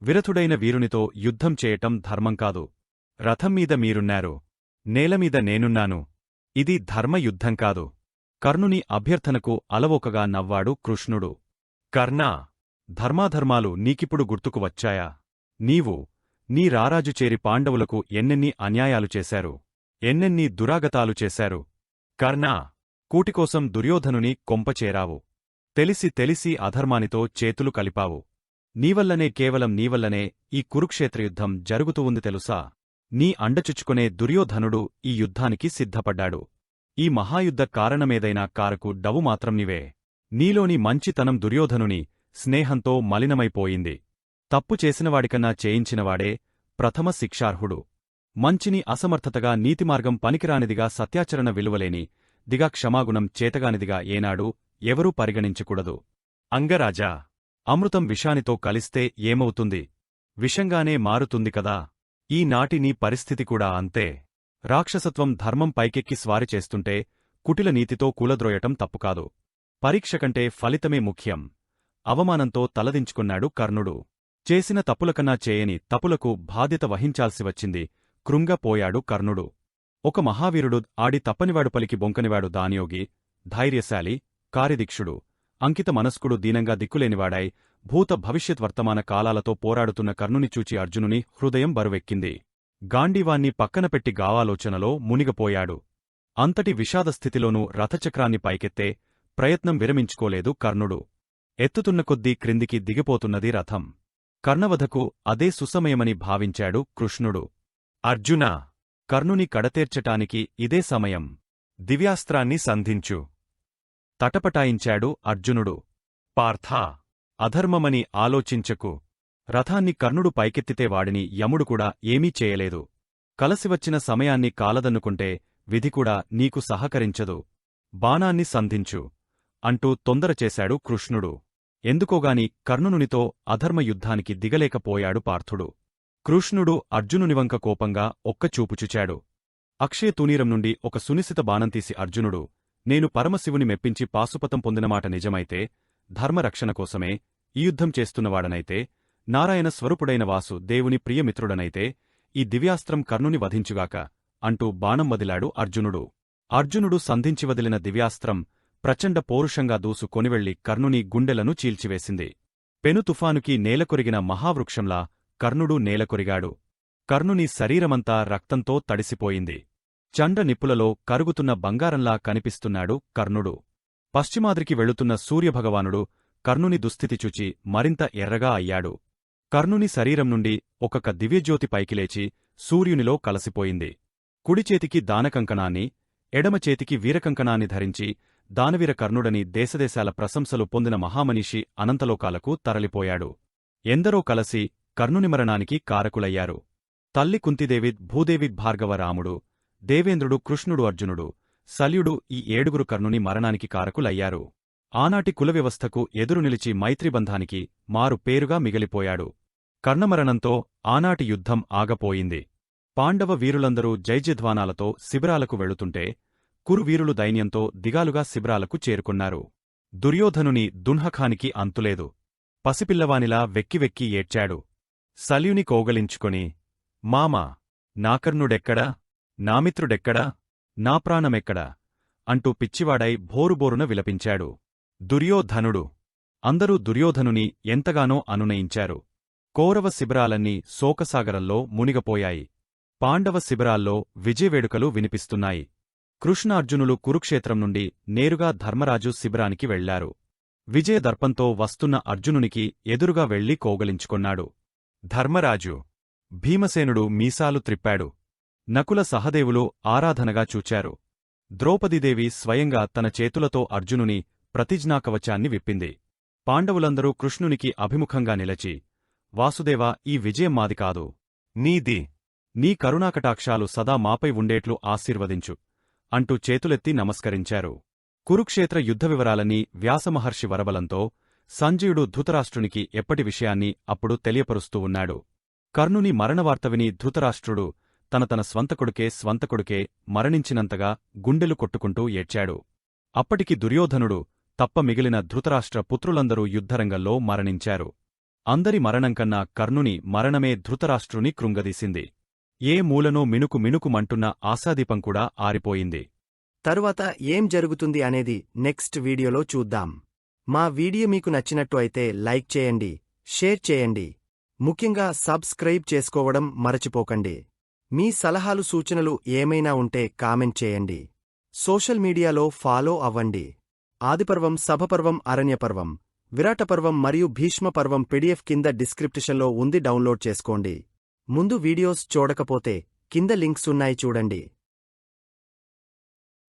విరథుడైన వీరునితో యుద్ధం చేయటం ధర్మం కాదు. రథంమీద మీరున్నారు, నేలమీద నేనున్నాను. ఇది ధర్మయుద్ధం కాదు. కర్ణుని అభ్యర్థనకు అలవోకగా నవ్వాడు కృష్ణుడు. కర్ణా! ధర్మాధర్మాలు నీకిప్పుడు గుర్తుకు వచ్చాయా? నీవు, నీ రారాజు చేరి పాండవులకు ఎన్నెన్ని అన్యాయాలు చేశారు, ఎన్నెన్ని దురాగతాలు చేశారు. కర్ణా! కూటికోసం దుర్యోధనుని కొంపచేరావు. తెలిసి అధర్మానితో చేతులు కలిపావు. నీవల్లనే, కేవలం నీవల్లనే ఈ కురుక్షేత్రయుద్ధం జరుగుతూ ఉంది తెలుసా? నీ అండచుచ్చుకునే దుర్యోధనుడు ఈ యుద్ధానికి సిద్ధపడ్డాడు. ఈ మహాయుద్ధ కారణమేదైనా కారకు డవు మాత్రం నీవే. నీలోని మంచితనం దుర్యోధనుని స్నేహంతో మలినమైపోయింది. తప్పు చేసినవాడికన్నా చేయించినవాడే ప్రథమ శిక్షార్హుడు. మంచిని అసమర్థతగా, నీతిమార్గం పనికిరానిదిగా, సత్యాచరణ విలువలేని దిగా, క్షమాగుణం చేతగానిదిగా ఏనాడు ఎవరూ పరిగణించకూడదు. అంగరాజా! అమృతం విషానితో కలిస్తే ఏమవుతుంది? విషంగానే మారుతుంది కదా. ఈనాటి నీ పరిస్థితి కూడా అంతే. రాక్షసత్వం ధర్మం పైకెక్కి స్వారి చేస్తుంటే కుటిల నీతితో కూలద్రోయటం తప్పుకాదు. పరీక్ష కంటే ఫలితమే ముఖ్యం. అవమానంతో తలదించుకున్నాడు కర్ణుడు. చేసిన తప్పులకన్నా చేయని తప్పులకు బాధ్యత వహించాల్సి వచ్చింది. కృంగపోయాడు కర్ణుడు. ఒక మహావీరుడు, ఆడి తప్పనివాడు, పలికి బొంకనివాడు, దానియోగి, ధైర్యశాలి, కార్యదీక్షుడు, అంకిత మనస్కుడు, దీనంగా దిక్కులేనివాడై భూత భవిష్యత్ వర్తమాన కాలాలతో పోరాడుతున్న కర్ణుని చూచి అర్జునుని హృదయం బరువెక్కింది. గాండీవాన్ని పక్కనపెట్టి గావాలోచనలో మునిగపోయాడు. అంతటి విషాదస్థితిలోనూ రథచక్రాన్ని పైకెత్తే ప్రయత్నం విరమించుకోలేదు కర్ణుడు. ఎత్తుతున్న కొద్దీ క్రిందికి దిగిపోతున్నది రథం. కర్ణవధకు అదే సుసమయమని భావించాడు కృష్ణుడు. అర్జునా! కర్ణుని కడతేర్చటానికి ఇదే సమయం. దివ్యాస్త్రాన్ని సంధించు తటపటాయించాడు అర్జునుడు. పార్థా! అధర్మమని ఆలోచించకు. రథాన్ని కర్ణుడు పైకెత్తితే వాడిని యముడు కూడా ఏమీ చేయలేదు. కలసివచ్చిన సమయాన్ని కాలదన్నుకుంటే విధికూడా నీకు సహకరించదు. బాణాన్ని సంధించు అంటూ తొందరచేశాడు కృష్ణుడు. ఎందుకోగాని కర్ణునునితో అధర్మయుద్ధానికి దిగలేకపోయాడు పార్థుడు. కృష్ణుడు అర్జునునివంక కోపంగా ఒక్కచూపుచుచాడు. అక్షయ తూనీరం నుండి ఒక సునిశిత బాణం తీసి అర్జునుడు, నేను పరమశివుని మెప్పించి పాశుపతం పొందినమాట నిజమైతే, ధర్మరక్షణ కోసమే ఈ యుద్ధం చేస్తున్నవాడనైతే, నారాయణ స్వరూపుడైన వాసు దేవుని ప్రియమిత్రుడనైతే ఈ దివ్యాస్త్రం కర్ణుని వధించుగాక అంటూ బాణం వదిలాడు అర్జునుడు. అర్జునుడు సంధించి వదిలిన దివ్యాస్త్రం ప్రచండ పౌరుషంగా దూసు కొనివెళ్లి కర్ణుని గుండెలను చీల్చివేసింది. పెను తుఫానుకి నేలకొరిగిన మహావృక్షంలా కర్ణుడు నేలకొరిగాడు. కర్ణుని శరీరమంతా రక్తంతో తడిసిపోయింది. చండ నిప్పులలో కరుగుతున్న బంగారంలా కనిపిస్తున్నాడు కర్ణుడు. పశ్చిమాద్రికి వెళుతున్న సూర్యభగవానుడు కర్ణుని దుస్థితి చూచి మరింత ఎర్రగా అయ్యాడు. కర్ణుని శరీరం నుండి ఒక్కొక్క దివ్యజ్యోతి పైకిలేచి సూర్యునిలో కలసిపోయింది. కుడిచేతికి దానకంకణాన్ని, ఎడమచేతికి వీరకంకణాన్ని ధరించి దానవీర కర్ణుడని దేశదేశాల ప్రశంసలు పొందిన మహామనిషి అనంతలోకాలకు తరలిపోయాడు. ఎందరో కలసి కర్ణుని మరణానికి కారకులయ్యారు. తల్లి కుంతిదేవి, భూదేవి, భార్గవ, రాముడు, దేవేంద్రుడు, కృష్ణుడు, అర్జునుడు, శల్యుడు ఈ ఏడుగురు కర్ణుని మరణానికి కారకులయ్యారు. ఆనాటి కులవ్యవస్థకు ఎదురు నిలిచి మైత్రిబంధానికి మారు పేరుగా మిగిలిపోయాడు. కర్ణమరణంతో ఆనాటి యుద్ధం ఆగపోయింది. పాండవ వీరులందరూ జైజధ్వానాలతో శిబిరాలకు వెళుతుంటే కురువీరులు దైన్యంతో దిగాలుగా శిబిరాలకు చేరుకున్నారు. దుర్యోధనుని దున్హఖానికి అంతులేదు. పసిపిల్లవానిలా వెక్కి వెక్కి ఏడ్చాడు. శల్యుని కోగలించుకొని, మామా, నా కర్ణుడెక్కడా? నా మిత్రుడెక్కడా? నా ప్రాణమెక్కడా? అంటూ పిచ్చివాడై భోరుబోరున విలపించాడు. దుర్యోధనుడు. అందరూ దుర్యోధనుని ఎంతగానో అనునయించారు. కౌరవ శిబిరాలన్నీ శోకసాగరంలో మునిగపోయాయి. పాండవ శిబిరాల్లో విజయవేడుకలు వినిపిస్తున్నాయి. కృష్ణార్జునులు కురుక్షేత్రం నుండి నేరుగా ధర్మరాజు శిబిరానికి వెళ్లారు. విజయదర్పంతో వస్తున్న అర్జునునికి ఎదురుగా వెళ్లి కోగలించుకొన్నాడు. ధర్మరాజు. భీమసేనుడు మీసాలు త్రిప్పాడు. నకుల సహదేవులు ఆరాధనగా చూచారు. ద్రౌపదీదేవి స్వయంగా తన చేతులతో అర్జునుని ప్రతిజ్ఞాకవచాన్ని విప్పింది. పాండవులందరూ కృష్ణునికి అభిముఖంగా నిలచి, వాసుదేవా, ఈ విజయం మాది కాదు, నీది. నీ కరుణాకటాక్షాలు సదా మాపై ఉండేట్లు ఆశీర్వదించు అంటూ చేతులెత్తి నమస్కరించారు. కురుక్షేత్ర యుద్ధ వివరాలన్నీ వ్యాసమహర్షి వరబలంతో సంజయుడు ధృతరాష్ట్రునికి ఎప్పటి విషయాన్ని అప్పుడు తెలియపరుస్తూ ఉన్నాడు. కర్ణుని మరణవార్త విని ధృతరాష్ట్రుడు తన స్వంతకొడుకే మరణించినంతగా గుండెలు కొట్టుకుంటూ ఏడ్చాడు. అప్పటికి దుర్యోధనుడు తప్ప మిగిలిన ధృతరాష్ట్ర పుత్రులందరూ యుద్ధరంగంలో మరణించారు. అందరి మరణంకన్నా కర్ణుని మరణమే ధృతరాష్ట్రుని కృంగదీసింది. ఏ మూలనో మిణుకుమంటున్న ఆశాదీపం కూడా ఆరిపోయింది. తరువాత ఏం జరుగుతుంది అనేది నెక్స్ట్ వీడియోలో చూద్దాం. మా వీడియో మీకు నచ్చినట్టు అయితే లైక్ చేయండి, షేర్ చేయండి. ముఖ్యంగా సబ్స్క్రైబ్ చేసుకోవడం మరచిపోకండి. మీ సలహాలు సూచనలు ఏమైనా ఉంటే కామెంట్ చేయండి. సోషల్ మీడియాలో ఫాలో అవ్వండి. ఆదిపర్వం, సభపర్వం, అరణ్యపర్వం, విరాటపర్వం మరియు భీష్మపర్వం పీడిఎఫ్ కింద డిస్క్రిప్షన్లో ఉంది, డౌన్లోడ్ చేసుకోండి. ముందు వీడియోస్ చూడకపోతే కింద లింక్స్ ఉన్నాయి, చూడండి.